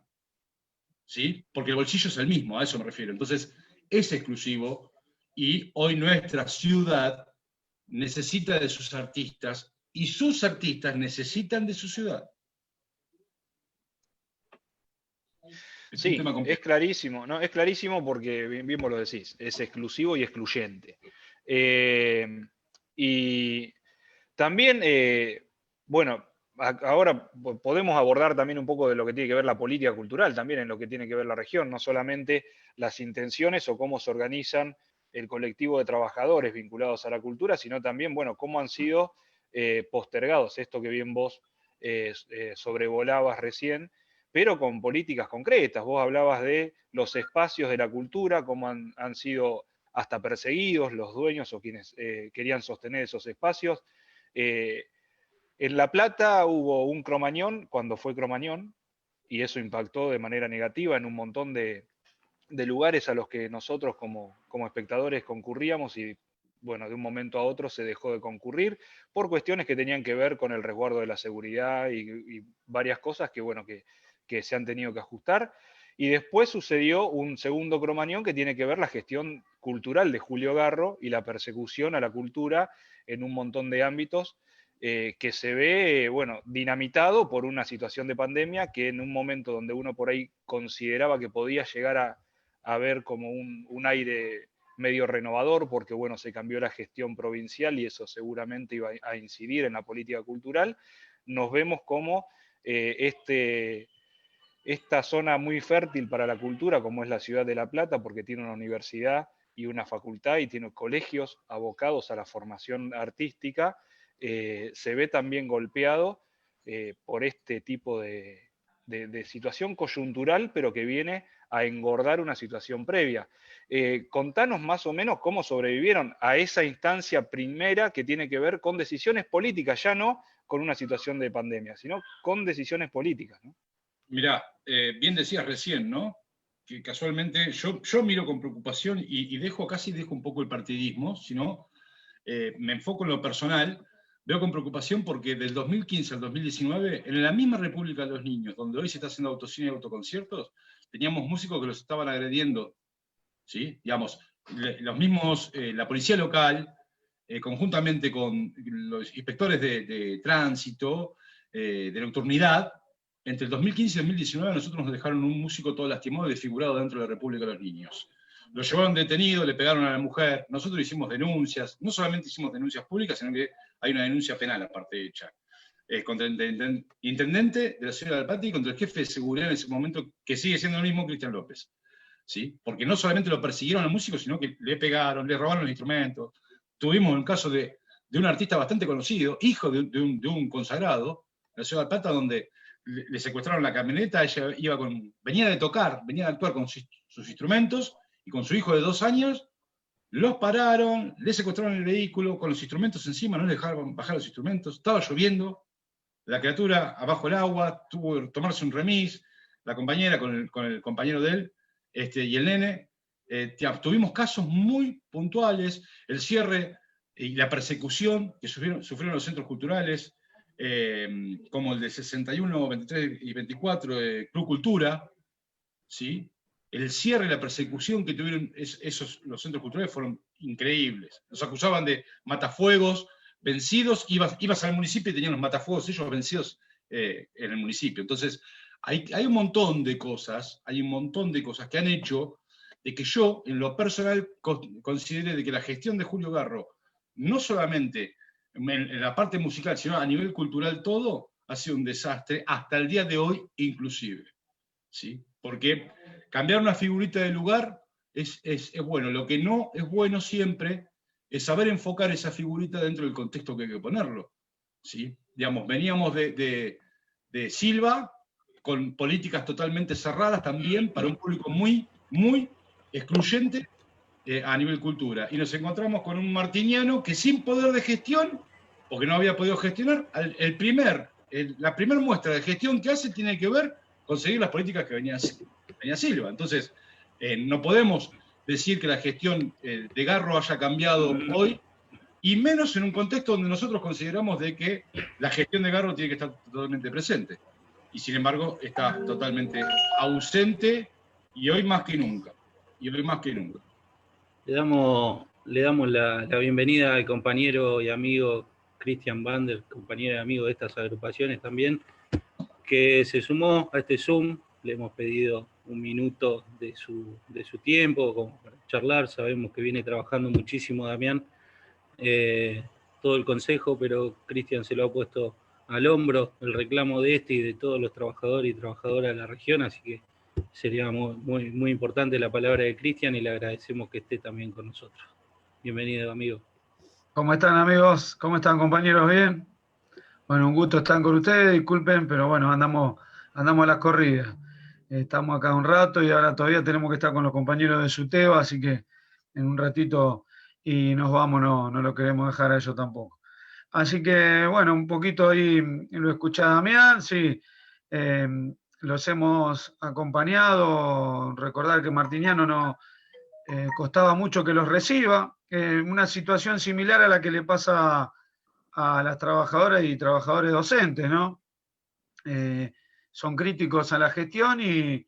Speaker 3: ¿Sí? Porque el bolsillo es el mismo, a eso me refiero. Entonces, es exclusivo y hoy nuestra ciudad necesita de sus artistas y sus artistas necesitan de su ciudad.
Speaker 2: Sí, es clarísimo, ¿no? Es clarísimo porque, bien vos lo decís, es exclusivo y excluyente. Y también, bueno, ahora podemos abordar también un poco de lo que tiene que ver la política cultural, también en lo que tiene que ver la región, no solamente las intenciones o cómo se organizan el colectivo de trabajadores vinculados a la cultura, sino también, bueno, cómo han sido postergados, esto que bien vos sobrevolabas recién, pero con políticas concretas. Vos hablabas de los espacios de la cultura, cómo han sido hasta perseguidos los dueños o quienes querían sostener esos espacios. En La Plata hubo un Cromañón cuando fue Cromañón, y eso impactó de manera negativa en un montón de lugares a los que nosotros como espectadores concurríamos y, bueno, de un momento a otro se dejó de concurrir por cuestiones que tenían que ver con el resguardo de la seguridad y varias cosas que, bueno, que se han tenido que ajustar. Y después sucedió un segundo Cromañón que tiene que ver la gestión cultural de Julio Garro y la persecución a la cultura en un montón de ámbitos que se ve, bueno, dinamitado por una situación de pandemia que en un momento donde uno por ahí consideraba que podía llegar a ver como un aire medio renovador, porque bueno, se cambió la gestión provincial y eso seguramente iba a incidir en la política cultural, nos vemos como esta zona muy fértil para la cultura, como es la ciudad de La Plata, porque tiene una universidad y una facultad y tiene colegios abocados a la formación artística, se ve también golpeado por este tipo de situación coyuntural, pero que viene a engordar una situación previa. Contanos más o menos cómo sobrevivieron a esa instancia primera que tiene que ver con decisiones políticas, ya no con una situación de pandemia, sino con decisiones políticas, ¿no?
Speaker 3: Mirá, bien decías recién, ¿no? Que casualmente yo miro con preocupación y casi dejo un poco el partidismo, sino me enfoco en lo personal. Veo con preocupación porque del 2015 al 2019, en la misma República de los Niños, donde hoy se está haciendo autocine y autoconciertos, teníamos músicos que los estaban agrediendo, ¿sí? Digamos, los mismos, la policía local, conjuntamente con los inspectores de tránsito, de nocturnidad, entre el 2015 y el 2019 a nosotros nos dejaron un músico todo lastimado y desfigurado dentro de la República de los Niños. Lo llevaron detenido, le pegaron a la mujer, nosotros hicimos denuncias, no solamente hicimos denuncias públicas, sino que hay una denuncia penal aparte hecha, contra el intendente de la ciudad de Alpati y contra el jefe de seguridad en ese momento, que sigue siendo el mismo, Cristian López. ¿Sí? Porque no solamente lo persiguieron al músico, sino que le pegaron, le robaron los instrumentos. Tuvimos un caso de un artista bastante conocido, hijo de un consagrado, en la ciudad de Alpata, donde le secuestraron la camioneta, ella venía de actuar con sus instrumentos, y con su hijo de 2 años, los pararon, le secuestraron el vehículo, con los instrumentos encima, no le dejaron bajar los instrumentos, estaba lloviendo, la criatura abajo el agua, tuvo que tomarse un remis, la compañera con el compañero de él, y el nene, tuvimos casos muy puntuales, el cierre y la persecución que sufrieron los centros culturales, como el de 61, 23 y 24 de Club Cultura, ¿sí? El cierre y la persecución que tuvieron los centros culturales fueron increíbles. Nos acusaban de matafuegos vencidos, ibas al municipio y tenían los matafuegos ellos vencidos en el municipio. Entonces, hay un montón de cosas que han hecho de que yo, en lo personal, considere de que la gestión de Julio Garro, no solamente en la parte musical, sino a nivel cultural todo, ha sido un desastre hasta el día de hoy inclusive. ¿Sí? Porque cambiar una figurita de lugar es bueno. Lo que no es bueno siempre es saber enfocar esa figurita dentro del contexto que hay que ponerlo, ¿sí? Digamos, veníamos de Silva, con políticas totalmente cerradas también para un público muy, muy excluyente a nivel cultura. Y nos encontramos con un martiniano que sin poder de gestión, porque no había podido gestionar, la primera muestra de gestión que hace tiene que ver con seguir las políticas que venía Silva. Entonces, no podemos decir que la gestión de Garro haya cambiado hoy, y menos en un contexto donde nosotros consideramos de que la gestión de Garro tiene que estar totalmente presente. Y sin embargo, está totalmente ausente, y hoy más que nunca.
Speaker 1: Le damos la bienvenida al compañero y amigo Cristian Bander, compañero y amigo de estas agrupaciones también, que se sumó a este Zoom. Le hemos pedido un minuto de su tiempo como para charlar. Sabemos que viene trabajando muchísimo Damián, todo el consejo, pero Cristian se lo ha puesto al hombro el reclamo de este y de todos los trabajadores y trabajadoras de la región, así que sería muy, muy importante la palabra de Cristian y le agradecemos que esté también con nosotros. Bienvenido, amigo.
Speaker 5: ¿Cómo están, amigos? ¿Cómo están, compañeros? ¿Bien? Bueno, un gusto estar con ustedes, disculpen, pero bueno, andamos a las corridas. Estamos acá un rato y ahora todavía tenemos que estar con los compañeros de SUTEBA, así que en un ratito y nos vamos, no lo queremos dejar a ellos tampoco. Así que, bueno, un poquito ahí lo escuché a Damián, sí, los hemos acompañado. Recordar que Martiniano no costaba mucho que los reciba, una situación similar a la que le pasa a las trabajadoras y trabajadores docentes, ¿no? Son críticos a la gestión y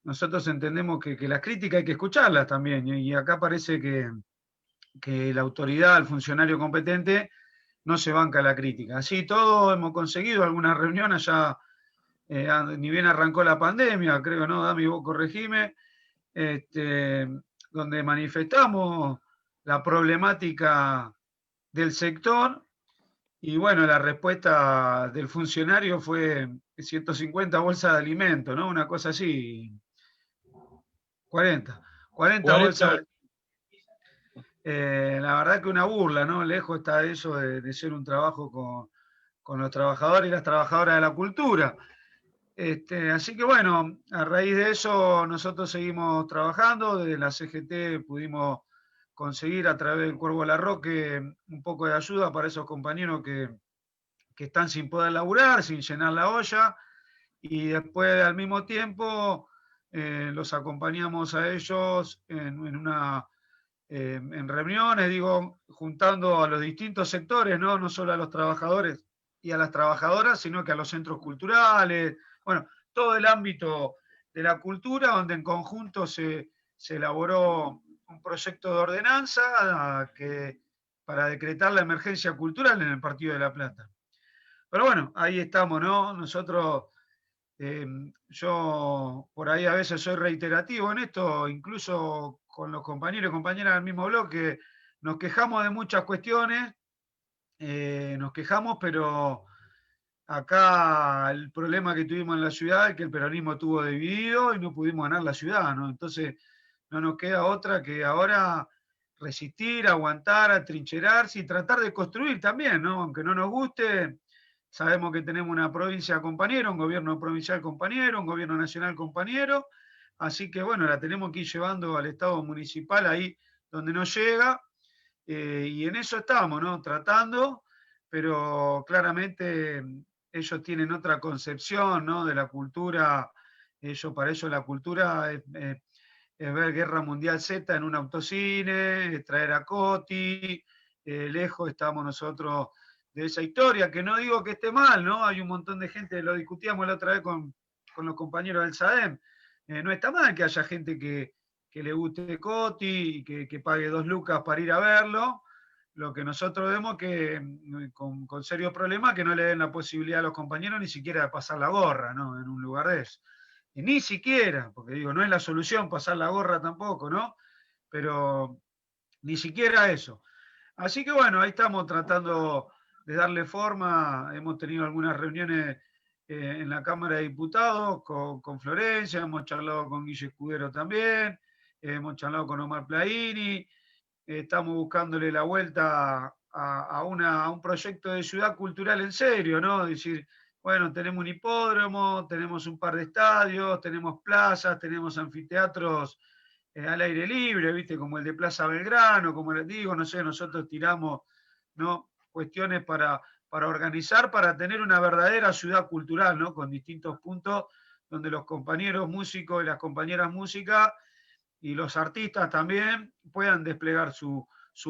Speaker 5: nosotros entendemos que las críticas hay que escucharlas también, y acá parece que la autoridad, el funcionario competente, no se banca la crítica. Así todo hemos conseguido alguna reunión allá, ni bien arrancó la pandemia, creo, ¿no? Dami, vos corregime, donde manifestamos la problemática del sector, y bueno, la respuesta del funcionario fue 150 bolsas de alimento, ¿no? Una cosa así, 40 bolsas. La verdad que una burla, ¿no? Lejos está eso de ser un trabajo con los trabajadores y las trabajadoras de la cultura. Así que bueno, a raíz de eso nosotros seguimos trabajando. Desde la CGT pudimos conseguir a través del Cuervo Larroque un poco de ayuda para esos compañeros que están sin poder laburar, sin llenar la olla, y después al mismo tiempo los acompañamos a ellos en reuniones, digo, juntando a los distintos sectores, ¿no? No solo a los trabajadores y a las trabajadoras, sino que a los centros culturales, bueno, todo el ámbito de la cultura, donde en conjunto se elaboró un proyecto de ordenanza para decretar la emergencia cultural en el Partido de La Plata. Pero bueno, ahí estamos, ¿no? Nosotros, yo por ahí a veces soy reiterativo en esto, incluso con los compañeros y compañeras del mismo bloque, nos quejamos de muchas cuestiones, pero acá el problema que tuvimos en la ciudad es que el peronismo estuvo dividido y no pudimos ganar la ciudad, ¿no? Entonces no nos queda otra que ahora resistir, aguantar, atrincherarse y tratar de construir también, ¿no? Aunque no nos guste, sabemos que tenemos una provincia compañera, un gobierno provincial compañero, un gobierno nacional compañero, así que bueno, la tenemos que ir llevando al Estado municipal ahí donde nos llega, y en eso estamos, ¿no? Tratando, pero claramente ellos tienen otra concepción, ¿no? De la cultura. Para ellos la cultura es ver Guerra Mundial Z en un autocine, traer a Coti, lejos estamos nosotros de esa historia, que no digo que esté mal, ¿no? Hay un montón de gente, lo discutíamos la otra vez con los compañeros del SAEM, no está mal que haya gente que le guste Coti y que pague 2 lucas para ir a verlo. Lo que nosotros vemos que con serios problemas que no le den la posibilidad a los compañeros ni siquiera de pasar la gorra, ¿no? En un lugar de eso. Y ni siquiera, porque digo, no es la solución pasar la gorra tampoco, ¿no? Pero ni siquiera eso. Así que bueno, ahí estamos tratando de darle forma. Hemos tenido algunas reuniones en la Cámara de Diputados con Florencia, hemos charlado con Guille Escudero también, hemos charlado con Omar Plaini, estamos buscándole la vuelta a un proyecto de ciudad cultural en serio, ¿no? Es decir, bueno, tenemos un hipódromo, tenemos un par de estadios, tenemos plazas, tenemos anfiteatros al aire libre, ¿viste? Como el de Plaza Belgrano, como les digo, no sé, nosotros tiramos, ¿no? Cuestiones para organizar, para tener una verdadera ciudad cultural, ¿no? Con distintos puntos donde los compañeros músicos y las compañeras músicas y los artistas también puedan desplegar su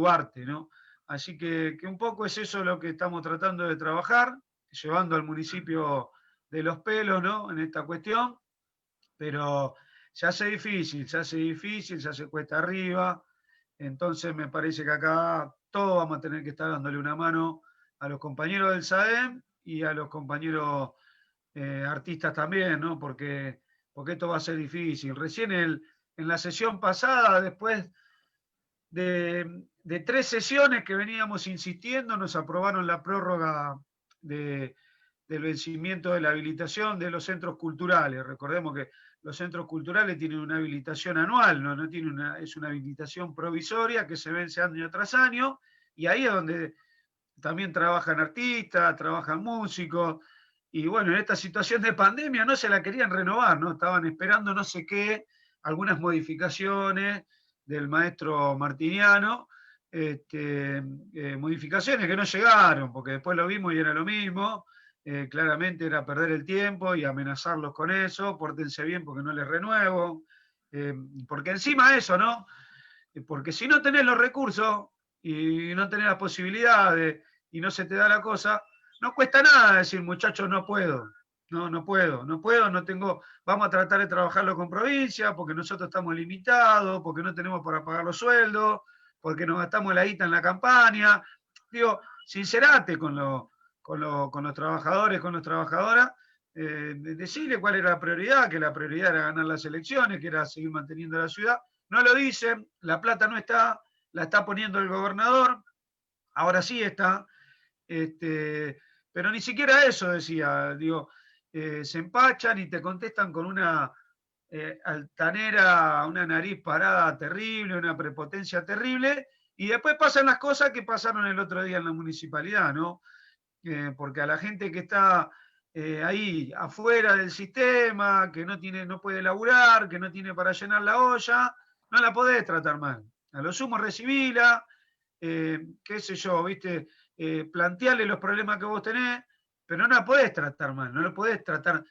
Speaker 5: arte, ¿no? Así que un poco es eso lo que estamos tratando de trabajar, llevando al municipio de Los Pelos, ¿no? En esta cuestión, pero se hace difícil, se hace cuesta arriba, entonces me parece que acá todos vamos a tener que estar dándole una mano a los compañeros del SAEM y a los compañeros artistas también, ¿no? Porque esto va a ser difícil. Recién en la sesión pasada, después de 3 sesiones que veníamos insistiendo, nos aprobaron la prórroga del vencimiento de la habilitación de los centros culturales. Recordemos que los centros culturales tienen una habilitación anual, no tiene es una habilitación provisoria que se vence año tras año, y ahí es donde también trabajan artistas, trabajan músicos, y bueno, en esta situación de pandemia no se la querían renovar, ¿no? Estaban esperando no sé qué, algunas modificaciones del maestro Martiniano, modificaciones que no llegaron, porque después lo vimos y era lo mismo, claramente era perder el tiempo y amenazarlos con eso, pórtense bien porque no les renuevo, porque encima de eso, ¿no? Porque si no tenés los recursos y no tenés las posibilidades y no se te da la cosa, no cuesta nada decir, muchachos, no puedo, no puedo, no tengo, vamos a tratar de trabajarlo con provincia, porque nosotros estamos limitados, porque no tenemos para pagar los sueldos, porque nos gastamos la guita en la campaña. Digo, sincerate con los trabajadores, con las trabajadoras, decirle cuál era la prioridad, que la prioridad era ganar las elecciones, que era seguir manteniendo la ciudad. No lo dicen, la plata no está, la está poniendo el gobernador, ahora sí está, pero ni siquiera eso decía, digo, se empachan y te contestan con una altanera, una nariz parada terrible, una prepotencia terrible, y después pasan las cosas que pasaron el otro día en la municipalidad, ¿no? Porque a la gente que está ahí afuera del sistema, que no puede laburar, que no tiene para llenar la olla, no la podés tratar mal. A lo sumo recibila, qué sé yo, ¿viste? Plantearle los problemas que vos tenés, pero no la podés tratar mal, no lo podés tratar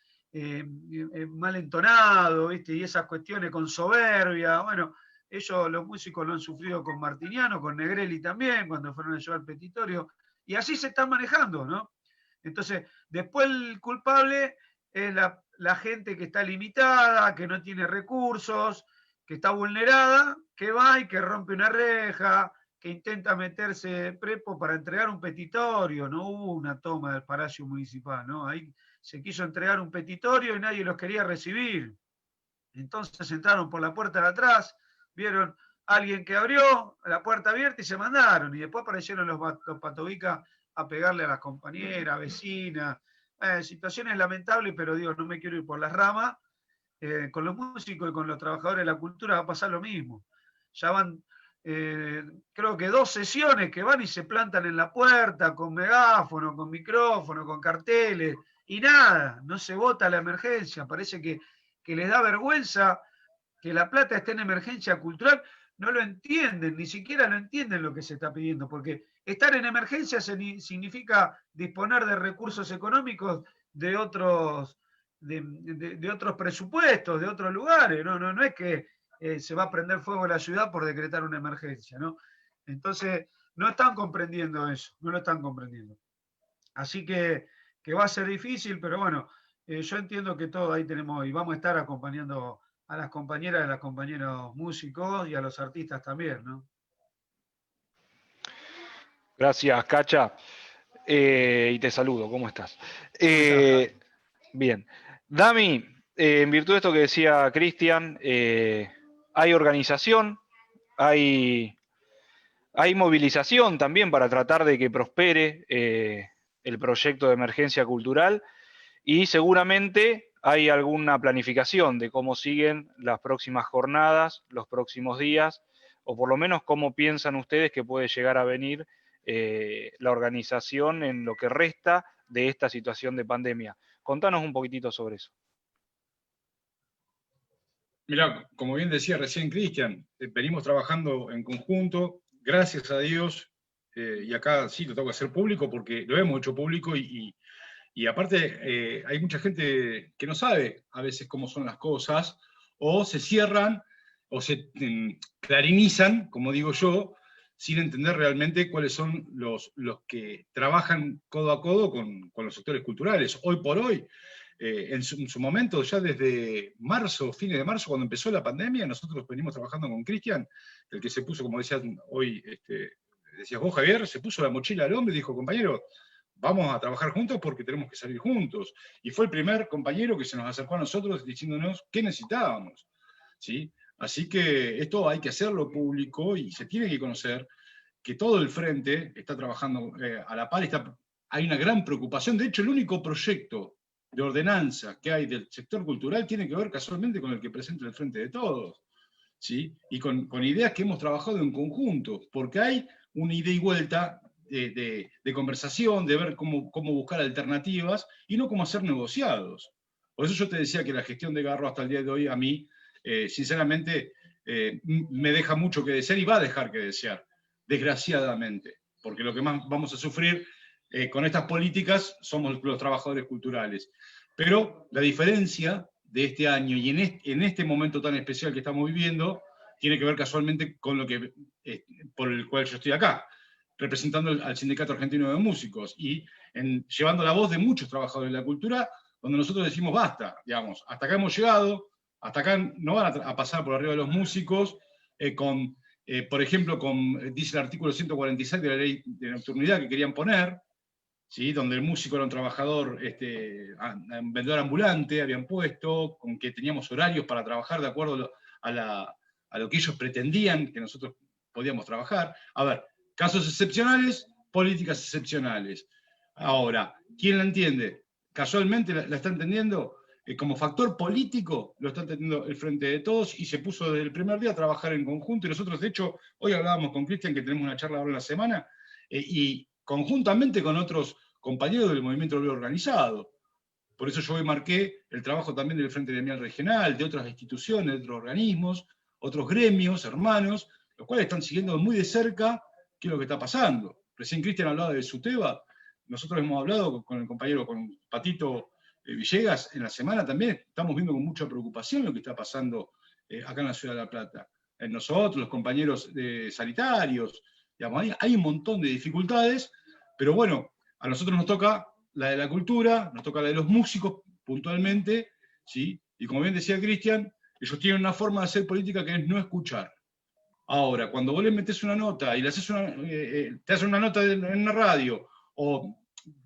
Speaker 5: mal entonado, ¿viste? Y esas cuestiones con soberbia. Bueno, ellos, los músicos, lo han sufrido con Martiniano, con Negrelli también, cuando fueron a llevar el petitorio, y así se están manejando, ¿no? Entonces, después el culpable es la gente que está limitada, que no tiene recursos, que está vulnerada, que va y que rompe una reja, que intenta meterse prepo para entregar un petitorio. No hubo una toma del Palacio Municipal, ¿no? Ahí se quiso entregar un petitorio y nadie los quería recibir. Entonces entraron por la puerta de atrás, vieron a alguien que abrió la puerta abierta y se mandaron. Y después aparecieron los patobicas a pegarle a las compañeras, vecinas. Situaciones lamentables, pero digo, no me quiero ir por las ramas. Con los músicos y con los trabajadores de la cultura va a pasar lo mismo. Ya van, creo que 2 sesiones que van y se plantan en la puerta con megáfono, con micrófono, con carteles, y nada, no se vota la emergencia. Parece que les da vergüenza que La Plata esté en emergencia cultural. No lo entienden, ni siquiera lo entienden lo que se está pidiendo, porque estar en emergencia significa disponer de recursos económicos de otros presupuestos, de otros lugares. No es que se va a prender fuego la ciudad por decretar una emergencia, ¿no? Entonces, no están comprendiendo eso, no lo están comprendiendo. Así que va a ser difícil, pero bueno, yo entiendo que todo ahí tenemos, y vamos a estar acompañando a las compañeras y a los compañeros músicos y a los artistas también, ¿no?
Speaker 2: Gracias, Cacha. Y te saludo, ¿cómo estás? Bien. Dami, en virtud de esto que decía Cristian, hay organización, hay movilización también para tratar de que prospere el proyecto de emergencia cultural, y seguramente hay alguna planificación de cómo siguen las próximas jornadas, los próximos días, o por lo menos cómo piensan ustedes que puede llegar a venir la organización en lo que resta de esta situación de pandemia. Contanos un poquitito sobre eso.
Speaker 3: Mirá, como bien decía recién Cristian, venimos trabajando en conjunto, gracias a Dios, y acá sí lo tengo que hacer público porque lo hemos hecho público y aparte hay mucha gente que no sabe a veces cómo son las cosas, o se cierran, o se clarinizan, como digo yo, sin entender realmente cuáles son los que trabajan codo a codo con los sectores culturales. Hoy por hoy, en su momento, ya desde marzo, fines de marzo, cuando empezó la pandemia, nosotros venimos trabajando con Cristian, el que se puso, como decías hoy, decías vos, Javier, se puso la mochila al hombro y dijo, compañero, vamos a trabajar juntos porque tenemos que salir juntos. Y fue el primer compañero que se nos acercó a nosotros diciéndonos qué necesitábamos, ¿sí? Así que esto hay que hacerlo público y se tiene que conocer que todo el frente está trabajando a la par. Hay una gran preocupación. De hecho, el único proyecto de ordenanza que hay del sector cultural tiene que ver casualmente con el que presenta el Frente de Todos, ¿sí? Y con ideas que hemos trabajado en conjunto, porque hay una ida y vuelta de conversación, de ver cómo buscar alternativas y no cómo hacer negociados. Por eso yo te decía que la gestión de Garro hasta el día de hoy a mí, sinceramente, me deja mucho que desear y va a dejar que desear, desgraciadamente, porque lo que más vamos a sufrir con estas políticas somos los trabajadores culturales. Pero la diferencia de este año y en este momento tan especial que estamos viviendo tiene que ver casualmente con lo que, por el cual yo estoy acá, representando al Sindicato Argentino de Músicos y llevando la voz de muchos trabajadores de la cultura, donde nosotros decimos basta, digamos, hasta acá hemos llegado, hasta acá no van a pasar por arriba de los músicos, por ejemplo, dice el artículo 146 de la ley de nocturnidad que querían poner, ¿sí? Donde el músico era un trabajador, un vendedor ambulante, habían puesto, con que teníamos horarios para trabajar de acuerdo a lo que ellos pretendían que nosotros podíamos trabajar. A ver, casos excepcionales, políticas excepcionales. Ahora, ¿quién la entiende? Casualmente la está entendiendo como factor político, lo está entendiendo el Frente de Todos y se puso desde el primer día a trabajar en conjunto. Y nosotros, de hecho, hoy hablábamos con Cristian, que tenemos una charla ahora en la semana, y conjuntamente con otros compañeros del movimiento obrero organizado. Por eso yo hoy marqué el trabajo también del Frente Gremial Regional, de otras instituciones, de otros organismos, otros gremios, hermanos, los cuales están siguiendo muy de cerca qué es lo que está pasando. Recién Cristian hablaba de Suteba, nosotros hemos hablado con el compañero, con Patito Villegas, en la semana también estamos viendo con mucha preocupación lo que está pasando acá en la Ciudad de La Plata. Nosotros, los compañeros sanitarios, digamos, hay un montón de dificultades, pero bueno, a nosotros nos toca la de la cultura, nos toca la de los músicos puntualmente, ¿sí? Y como bien decía Cristian, ellos tienen una forma de hacer política que es no escuchar. Ahora, cuando vos le metés una nota y le haces te hacen una nota en una radio o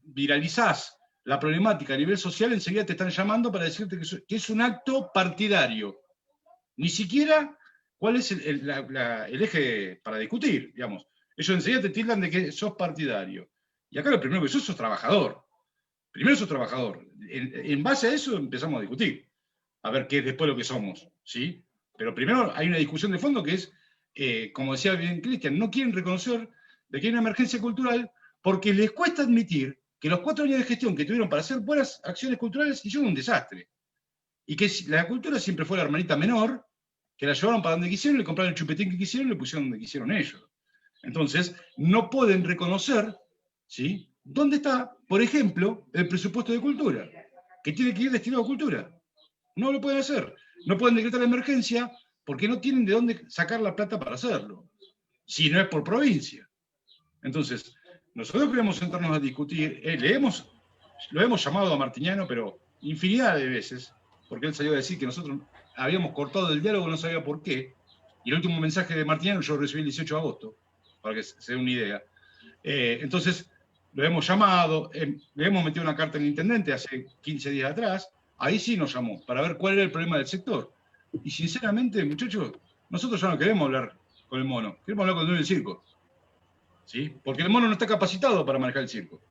Speaker 3: viralizás la problemática a nivel social, enseguida te están llamando para decirte que es un acto partidario. Ni siquiera cuál es el eje para discutir, digamos. Ellos enseguida te tildan de que sos partidario. Y acá lo primero que sos trabajador. Primero sos trabajador. En base a eso empezamos a discutir. A ver qué es después lo que somos, ¿sí? Pero primero hay una discusión de fondo que es, como decía bien Cristian, no quieren reconocer de que hay una emergencia cultural porque les cuesta admitir que los 4 años de gestión que tuvieron para hacer buenas acciones culturales hicieron un desastre. Y que la cultura siempre fue la hermanita menor, que la llevaron para donde quisieron, le compraron el chupetín que quisieron y le pusieron donde quisieron ellos. Entonces, no pueden reconocer, ¿sí?, dónde está, por ejemplo, el presupuesto de cultura, que tiene que ir destinado a cultura. No lo pueden hacer. No pueden decretar la emergencia porque no tienen de dónde sacar la plata para hacerlo, si no es por provincia. Entonces, nosotros queremos sentarnos a discutir, lo hemos llamado a Martiniano, pero infinidad de veces, porque él salió a decir que nosotros habíamos cortado el diálogo, no sabía por qué, y el último mensaje de Martiniano yo lo recibí el 18 de agosto, para que se den una idea. Entonces, lo hemos llamado, le hemos metido una carta al intendente hace 15 días atrás, ahí sí nos llamó, para ver cuál era el problema del sector. Y sinceramente, muchachos, nosotros ya no queremos hablar con el mono, queremos hablar con el dueño del circo. ¿Sí? Porque el mono no está capacitado para manejar el circo.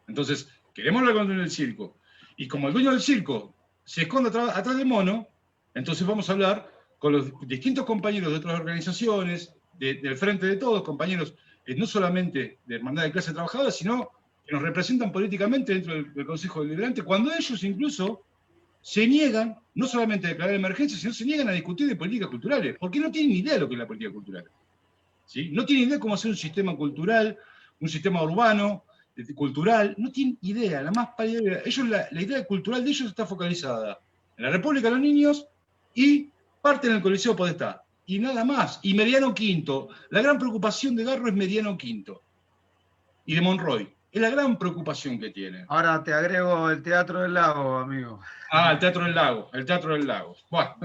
Speaker 3: Entonces, queremos hablar con el dueño del circo. Y como el dueño del circo se esconde atrás del mono, entonces vamos a hablar con los distintos compañeros de otras organizaciones, del Frente de Todos, compañeros no solamente de Hermandad de Clase Trabajadora, sino que nos representan políticamente dentro del Consejo Deliberante, cuando ellos incluso se niegan, no solamente a declarar emergencia, sino se niegan a discutir de políticas culturales, porque no tienen ni idea de lo que es la política cultural. ¿Sí? No tienen idea de cómo hacer un sistema cultural, un sistema urbano, cultural, no tienen idea, la más pálida idea. Ellos, la idea cultural de ellos está focalizada en la República de los Niños y parte en el Coliseo Podestá. Y nada más. Y Mediano Quinto. La gran preocupación de Garro es Mediano Quinto. Y de Monroy. Es la gran preocupación que tienen.
Speaker 5: Ahora te agrego el Teatro del Lago, amigo.
Speaker 3: Ah, el Teatro del Lago. El Teatro del Lago. Bueno,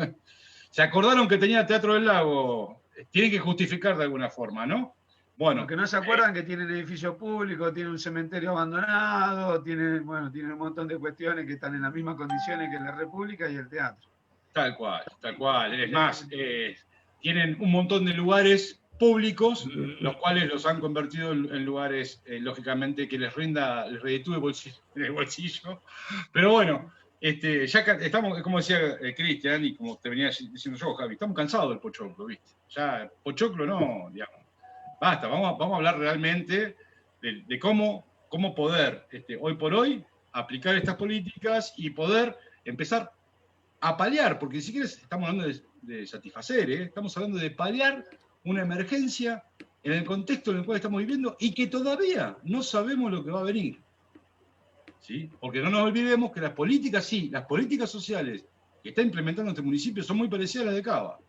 Speaker 3: se acordaron que tenía el Teatro del Lago. Tienen que justificar de alguna forma, ¿no? Bueno.
Speaker 5: Porque no se acuerdan que tienen edificio público, tienen un cementerio abandonado, tienen un montón de cuestiones que están en las mismas condiciones que la República y el teatro.
Speaker 3: Tal cual, tal cual. Es más, tienen un montón de lugares públicos, los cuales los han convertido en lugares, lógicamente, que les reditúe el bolsillo. Pero bueno, ya estamos, como decía Cristian, y como te venía diciendo yo, Javi, estamos cansados del pochoclo, ¿viste? Ya, pochoclo no, digamos. Basta, vamos a hablar realmente de cómo poder, hoy por hoy, aplicar estas políticas y poder empezar a paliar, porque si quieres estamos hablando de satisfacer, estamos hablando de paliar una emergencia en el contexto en el cual estamos viviendo y que todavía no sabemos lo que va a venir. ¿Sí? Porque no nos olvidemos que las políticas sociales que está implementando este municipio son muy parecidas a las de Cava.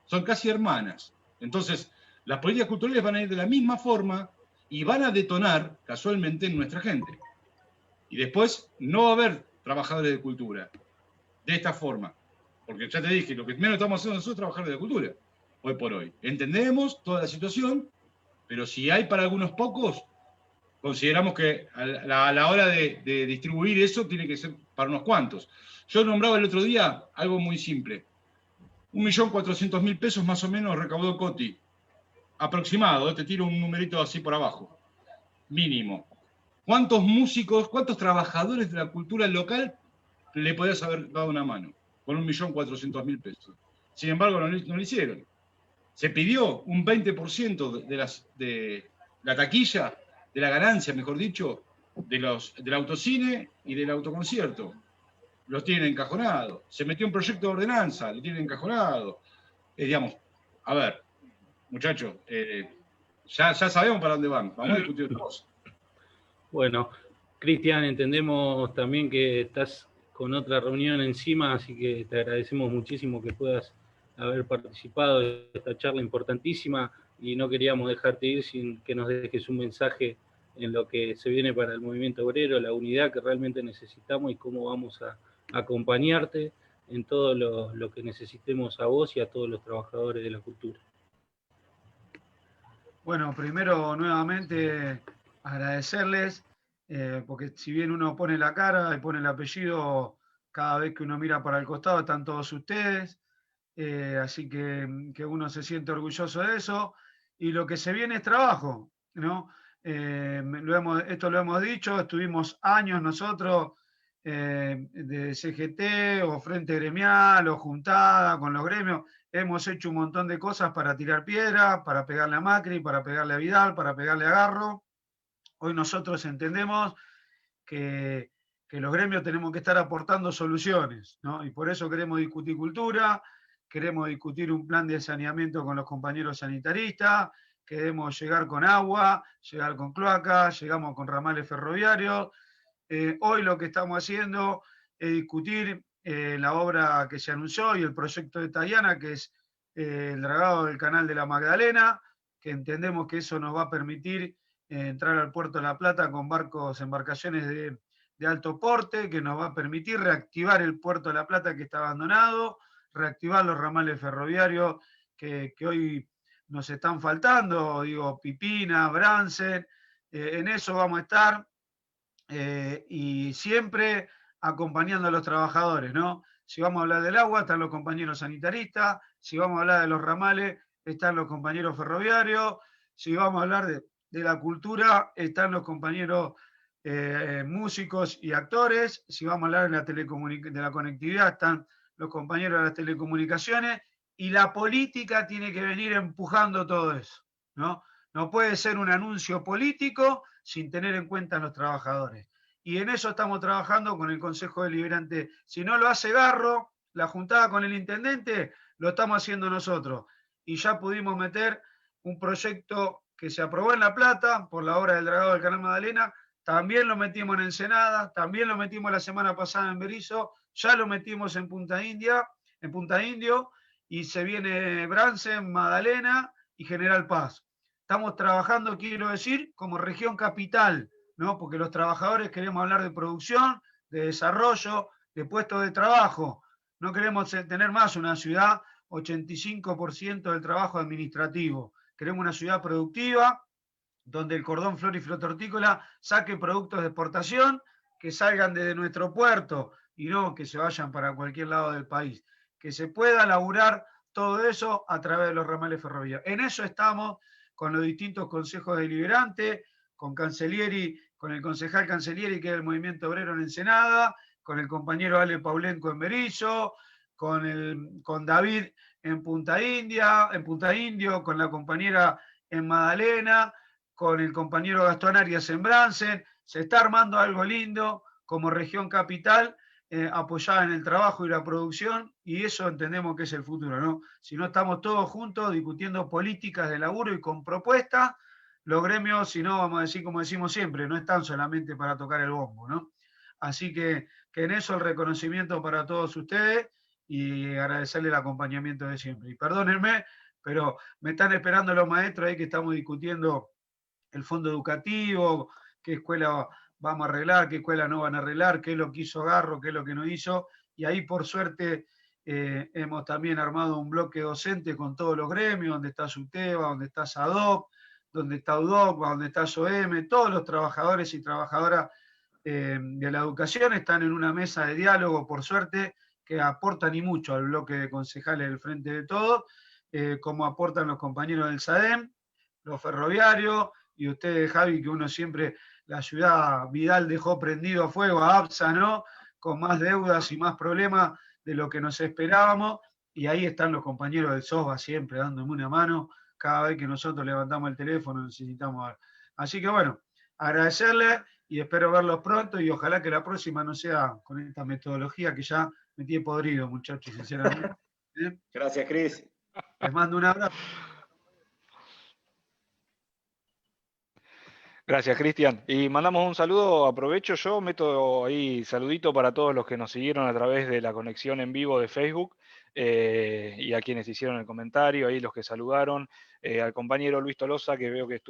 Speaker 3: Son casi hermanas. Entonces, las políticas culturales van a ir de la misma forma y van a detonar casualmente en nuestra gente. Y después no va a haber trabajadores de cultura de esta forma. Porque ya te dije, lo que menos estamos haciendo nosotros es trabajar de la cultura, hoy por hoy. Entendemos toda la situación, pero si hay para algunos pocos, consideramos que a la hora de distribuir eso tiene que ser para unos cuantos. Yo nombraba el otro día algo muy simple. 1.400.000 pesos más o menos recaudó Coti. Aproximado, te tiro un numerito así por abajo. Mínimo. ¿Cuántos músicos, cuántos trabajadores de la cultura local le podías haber dado una mano? Con 1.400.000 pesos. Sin embargo, no lo hicieron. Se pidió un 20% de la taquilla, de la ganancia, mejor dicho, del autocine y del autoconcierto. Los tienen encajonados. Se metió un proyecto de ordenanza, lo tienen encajonado. Digamos, a ver, muchachos, ya sabemos para dónde van. Vamos a discutir otra cosa.
Speaker 1: Bueno, Cristian, entendemos también que estás con otra reunión encima, así que te agradecemos muchísimo que puedas haber participado de esta charla importantísima y no queríamos dejarte ir sin que nos dejes un mensaje en lo que se viene para el movimiento obrero, la unidad que realmente necesitamos y cómo vamos a acompañarte en todo lo que necesitemos a vos y a todos los trabajadores de la cultura.
Speaker 5: Bueno, primero nuevamente agradecerles, porque si bien uno pone la cara y pone el apellido, cada vez que uno mira para el costado están todos ustedes, así que uno se siente orgulloso de eso, y lo que se viene es trabajo, ¿no? Esto lo hemos dicho, estuvimos años nosotros de CGT o Frente Gremial o Juntada con los gremios, hemos hecho un montón de cosas para tirar piedra, para pegarle a Macri, para pegarle a Vidal, para pegarle a Garro. Hoy nosotros entendemos que los gremios tenemos que estar aportando soluciones, ¿no? Y por eso queremos discutir cultura, queremos discutir un plan de saneamiento con los compañeros sanitaristas, queremos llegar con agua, llegar con cloacas, llegamos con ramales ferroviarios. Hoy lo que estamos haciendo es discutir la obra que se anunció y el proyecto de Tayana, que es el dragado del canal de la Magdalena, que entendemos que eso nos va a permitir entrar al puerto de La Plata con embarcaciones de alto porte, que nos va a permitir reactivar el puerto de La Plata que está abandonado, reactivar los ramales ferroviarios que hoy nos están faltando, digo, Pipina, Bransen, en eso vamos a estar, y siempre acompañando a los trabajadores, ¿no? Si vamos a hablar del agua, están los compañeros sanitaristas, si vamos a hablar de los ramales, están los compañeros ferroviarios, si vamos a hablar de la cultura, están los compañeros músicos y actores, si vamos a hablar de la conectividad, están los compañeros de las telecomunicaciones, y la política tiene que venir empujando todo eso, ¿no? No puede ser un anuncio político sin tener en cuenta a los trabajadores. Y en eso estamos trabajando con el Consejo Deliberante. Si no lo hace Garro, la juntada con el intendente, lo estamos haciendo nosotros. Y ya pudimos meter un proyecto que se aprobó en La Plata por la obra del dragado del Canal Magdalena, también lo metimos en Ensenada, también lo metimos la semana pasada en Berisso, ya lo metimos en Punta Indio, y se viene Bransen, Magdalena y General Paz. Estamos trabajando, quiero decir, como región capital, ¿no? Porque los trabajadores queremos hablar de producción, de desarrollo, de puestos de trabajo. No queremos tener más una ciudad 85% del trabajo administrativo. Queremos una ciudad productiva, donde el cordón florhortícola saque productos de exportación que salgan desde nuestro puerto y no que se vayan para cualquier lado del país. Que se pueda laburar todo eso a través de los ramales ferroviarios. En eso estamos con los distintos consejos deliberantes, con Cancellieri, con el concejal Cancellieri, que es del Movimiento Obrero en Ensenada, con el compañero Ale Paulenco en Berisso, con David en Punta Indio, con la compañera en Magdalena, con el compañero Gastón Arias en Bransen. Se está armando algo lindo como región capital, apoyada en el trabajo y la producción, y eso entendemos que es el futuro, ¿no? Si no estamos todos juntos discutiendo políticas de laburo y con propuestas, los gremios, si no, vamos a decir como decimos siempre, no están solamente para tocar el bombo, ¿no? Así que en eso el reconocimiento para todos ustedes y agradecerle el acompañamiento de siempre. Y perdónenme, pero me están esperando los maestros ahí que estamos discutiendo el fondo educativo, qué escuela vamos a arreglar, qué escuela no van a arreglar, qué es lo que hizo Garro, qué es lo que no hizo. Y ahí, por suerte, hemos también armado un bloque docente con todos los gremios, donde está SUTEBA, donde está SADOP, donde está UDOC, donde está SOEM, todos los trabajadores y trabajadoras de la educación están en una mesa de diálogo, por suerte, que aportan y mucho al bloque de concejales del Frente de Todos, como aportan los compañeros del SADEM, los ferroviarios, y ustedes, Javi, que uno siempre, la ciudad Vidal dejó prendido a fuego a APSA, ¿no? Con más deudas y más problemas de lo que nos esperábamos, y ahí están los compañeros del SOSBA siempre dándome una mano, cada vez que nosotros levantamos el teléfono necesitamos ver. Así que bueno, agradecerles y espero verlos pronto, y ojalá que la próxima no sea con esta metodología que ya me tiene podrido, muchachos, sinceramente.
Speaker 4: Gracias, Cris.
Speaker 5: Les mando un abrazo.
Speaker 2: Gracias, Cristian. Y mandamos un saludo, aprovecho yo, meto ahí saludito para todos los que nos siguieron a través de la conexión en vivo de Facebook y a quienes hicieron el comentario, ahí los que saludaron, al compañero Luis Tolosa, que veo que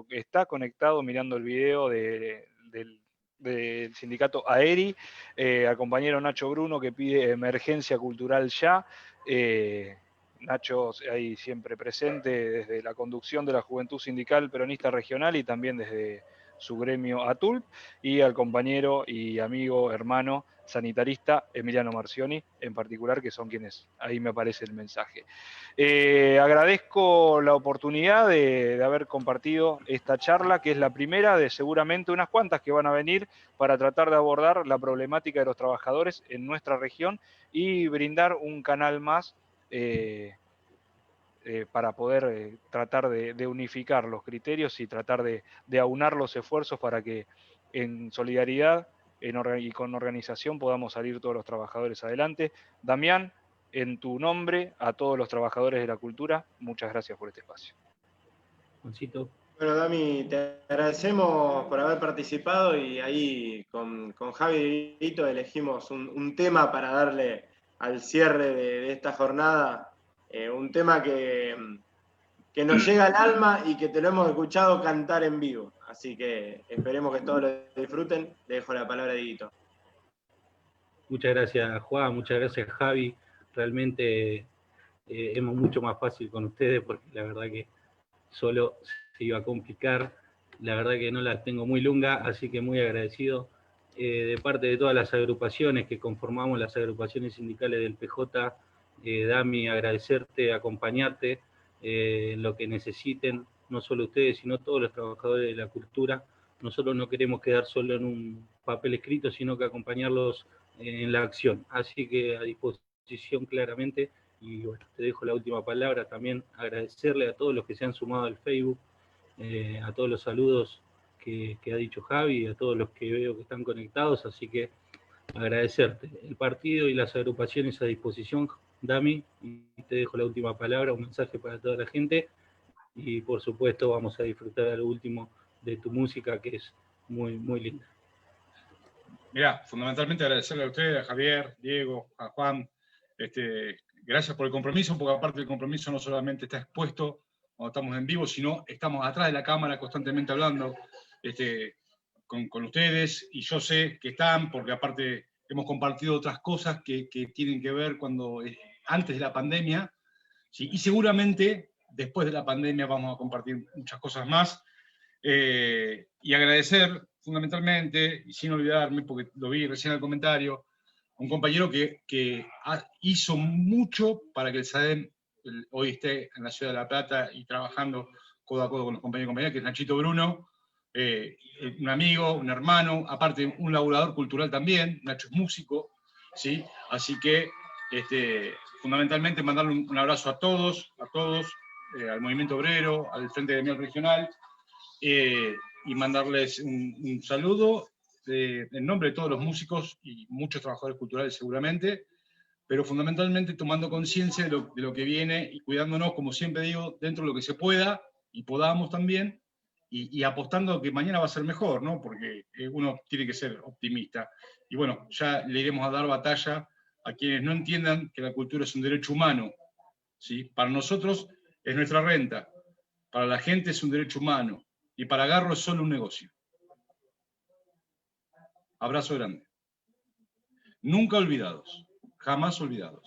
Speaker 2: está conectado mirando el video del sindicato AERI, al compañero Nacho Bruno, que pide emergencia cultural ya. Nacho ahí siempre presente desde la conducción de la Juventud Sindical Peronista Regional y también desde su gremio ATULP, y al compañero y amigo, hermano, sanitarista Emiliano Marcioni, en particular, que son quienes ahí me aparece el mensaje. Agradezco la oportunidad de haber compartido esta charla, que es la primera de seguramente unas cuantas que van a venir para tratar de abordar la problemática de los trabajadores en nuestra región y brindar un canal más para poder tratar de unificar los criterios y tratar de aunar los esfuerzos para que en solidaridad y con organización podamos salir todos los trabajadores adelante. Damián, en tu nombre, a todos los trabajadores de la cultura, muchas gracias por este espacio.
Speaker 1: Juancito.
Speaker 4: Bueno, Dami, te agradecemos por haber participado, y ahí con Javi y Vito elegimos un tema para darle al cierre de esta jornada, un tema que nos llega al alma y que te lo hemos escuchado cantar en vivo. Así que esperemos que todos lo disfruten. Le dejo la palabra a Dieguito.
Speaker 1: Muchas gracias, Juan, muchas gracias, Javi. Realmente hemos mucho más fácil con ustedes, porque la verdad que solo se iba a complicar. La verdad que no la tengo muy lunga, así que muy agradecido de parte de todas las agrupaciones que conformamos, las agrupaciones sindicales del PJ. Dami, agradecerte, acompañarte en lo que necesiten, no solo ustedes, sino todos los trabajadores de la cultura. Nosotros no queremos quedar solo en un papel escrito, sino que acompañarlos en la acción. Así que a disposición claramente, Y bueno, te dejo la última palabra. También agradecerle a todos los que se han sumado al Facebook, a todos los saludos que ha dicho Javi, a todos los que veo que están conectados, así que agradecerte. El partido y las agrupaciones a disposición, Dami, y te dejo la última palabra, un mensaje para toda la gente, y por supuesto vamos a disfrutar a lo último de tu música, que es muy, muy linda.
Speaker 3: Mirá, fundamentalmente agradecerle a ustedes, a Javier, Diego, a Juan, gracias por el compromiso, porque aparte del compromiso no solamente está expuesto cuando estamos en vivo, sino estamos atrás de la cámara constantemente hablando con ustedes, y yo sé que están, porque aparte hemos compartido otras cosas que tienen que ver antes de la pandemia, ¿sí? Y seguramente después de la pandemia vamos a compartir muchas cosas más, y agradecer fundamentalmente, y sin olvidarme, porque lo vi recién en el comentario, un compañero que hizo mucho para que el SADEM hoy esté en la Ciudad de La Plata y trabajando codo a codo con los compañeros y compañeras, que es Nachito Bruno, un amigo, un hermano, aparte un laburador cultural también. Nacho es músico, ¿sí? Así que fundamentalmente mandarle un abrazo a todos, al movimiento obrero, al Frente Gremial Regional, y mandarles un saludo en nombre de todos los músicos y muchos trabajadores culturales seguramente, pero fundamentalmente tomando conciencia de lo que viene y cuidándonos, como siempre digo, dentro de lo que se pueda y podamos también, y apostando a que mañana va a ser mejor, ¿no? Porque uno tiene que ser optimista. Y bueno, ya le iremos a dar batalla a quienes no entiendan que la cultura es un derecho humano, ¿sí? Para nosotros es nuestra renta, para la gente es un derecho humano, y para Garro es solo un negocio. Abrazo grande. Nunca olvidados, jamás olvidados.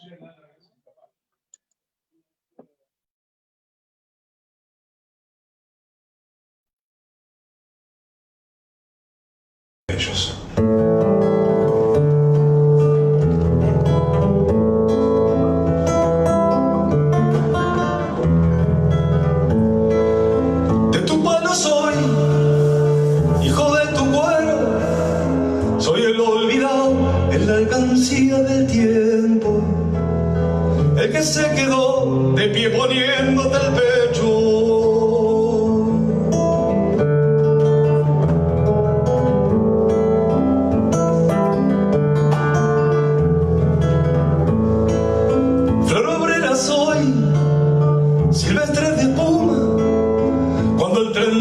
Speaker 6: Ellos. De tu palo soy, hijo de tu cuero, soy el olvidado en la alcancía del tiempo, el que se quedó de pie poniéndote el pecho.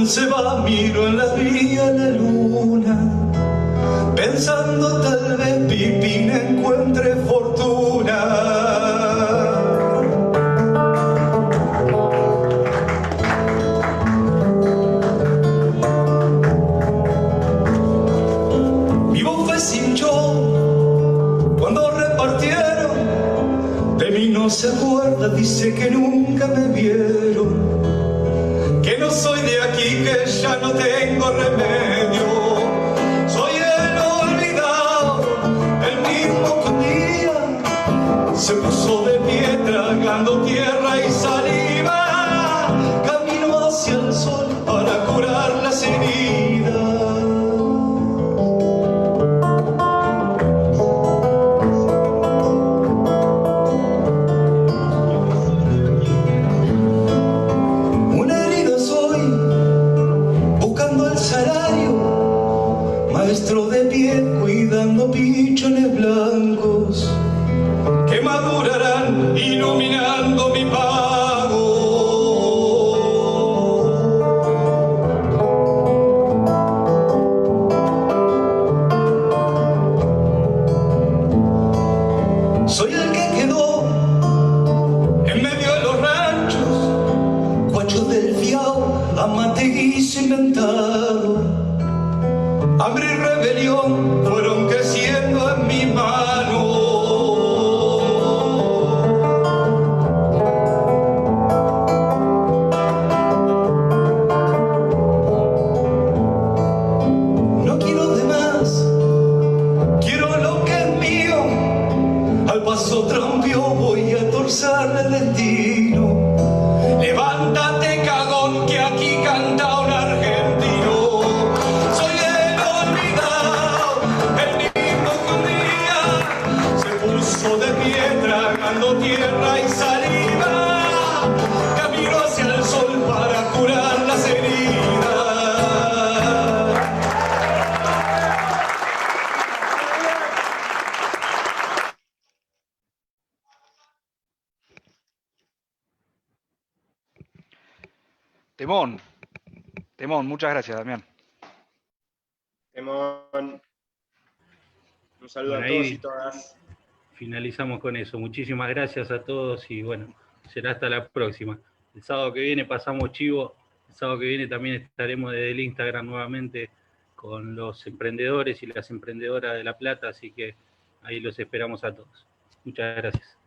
Speaker 6: Se va, miro en la vía la luna, pensando tal vez Pipín encuentre fortuna. Mi voz se hinchó cuando repartieron, de mí no se acuerda, dice que nunca me vieron. Que no soy de aquí, que ya no tengo remedio. Soy el olvidado, el mismo que un día se puso de pie tragando tierra y saliva. Camino hacia el sol para curar las heridas. Maestro de pie cuidando pichones blancos que madurarán iluminando mi pago. Soy el que quedó en medio de los ranchos, guachos del fiao, amateguizo inventado. Hambre y rebelión fueron creciendo en mi mano. No quiero de más, quiero lo que es mío. Al paso trampio voy a torzarle el destino. Levántate, cagón, que aquí canta un argentino. De piedra tragando tierra y saliva, camino hacia el sol para curar las heridas.
Speaker 2: Temón, muchas gracias, Damián.
Speaker 4: Temón. Un saludo
Speaker 1: Bueno,
Speaker 4: a todos
Speaker 1: ahí
Speaker 4: y todas.
Speaker 1: finalizamos con eso. Muchísimas gracias a todos y bueno, será hasta la próxima. El sábado que viene pasamos chivo. El sábado que viene también estaremos desde el Instagram nuevamente con los emprendedores y las emprendedoras de La Plata, así que ahí los esperamos a todos. Muchas gracias.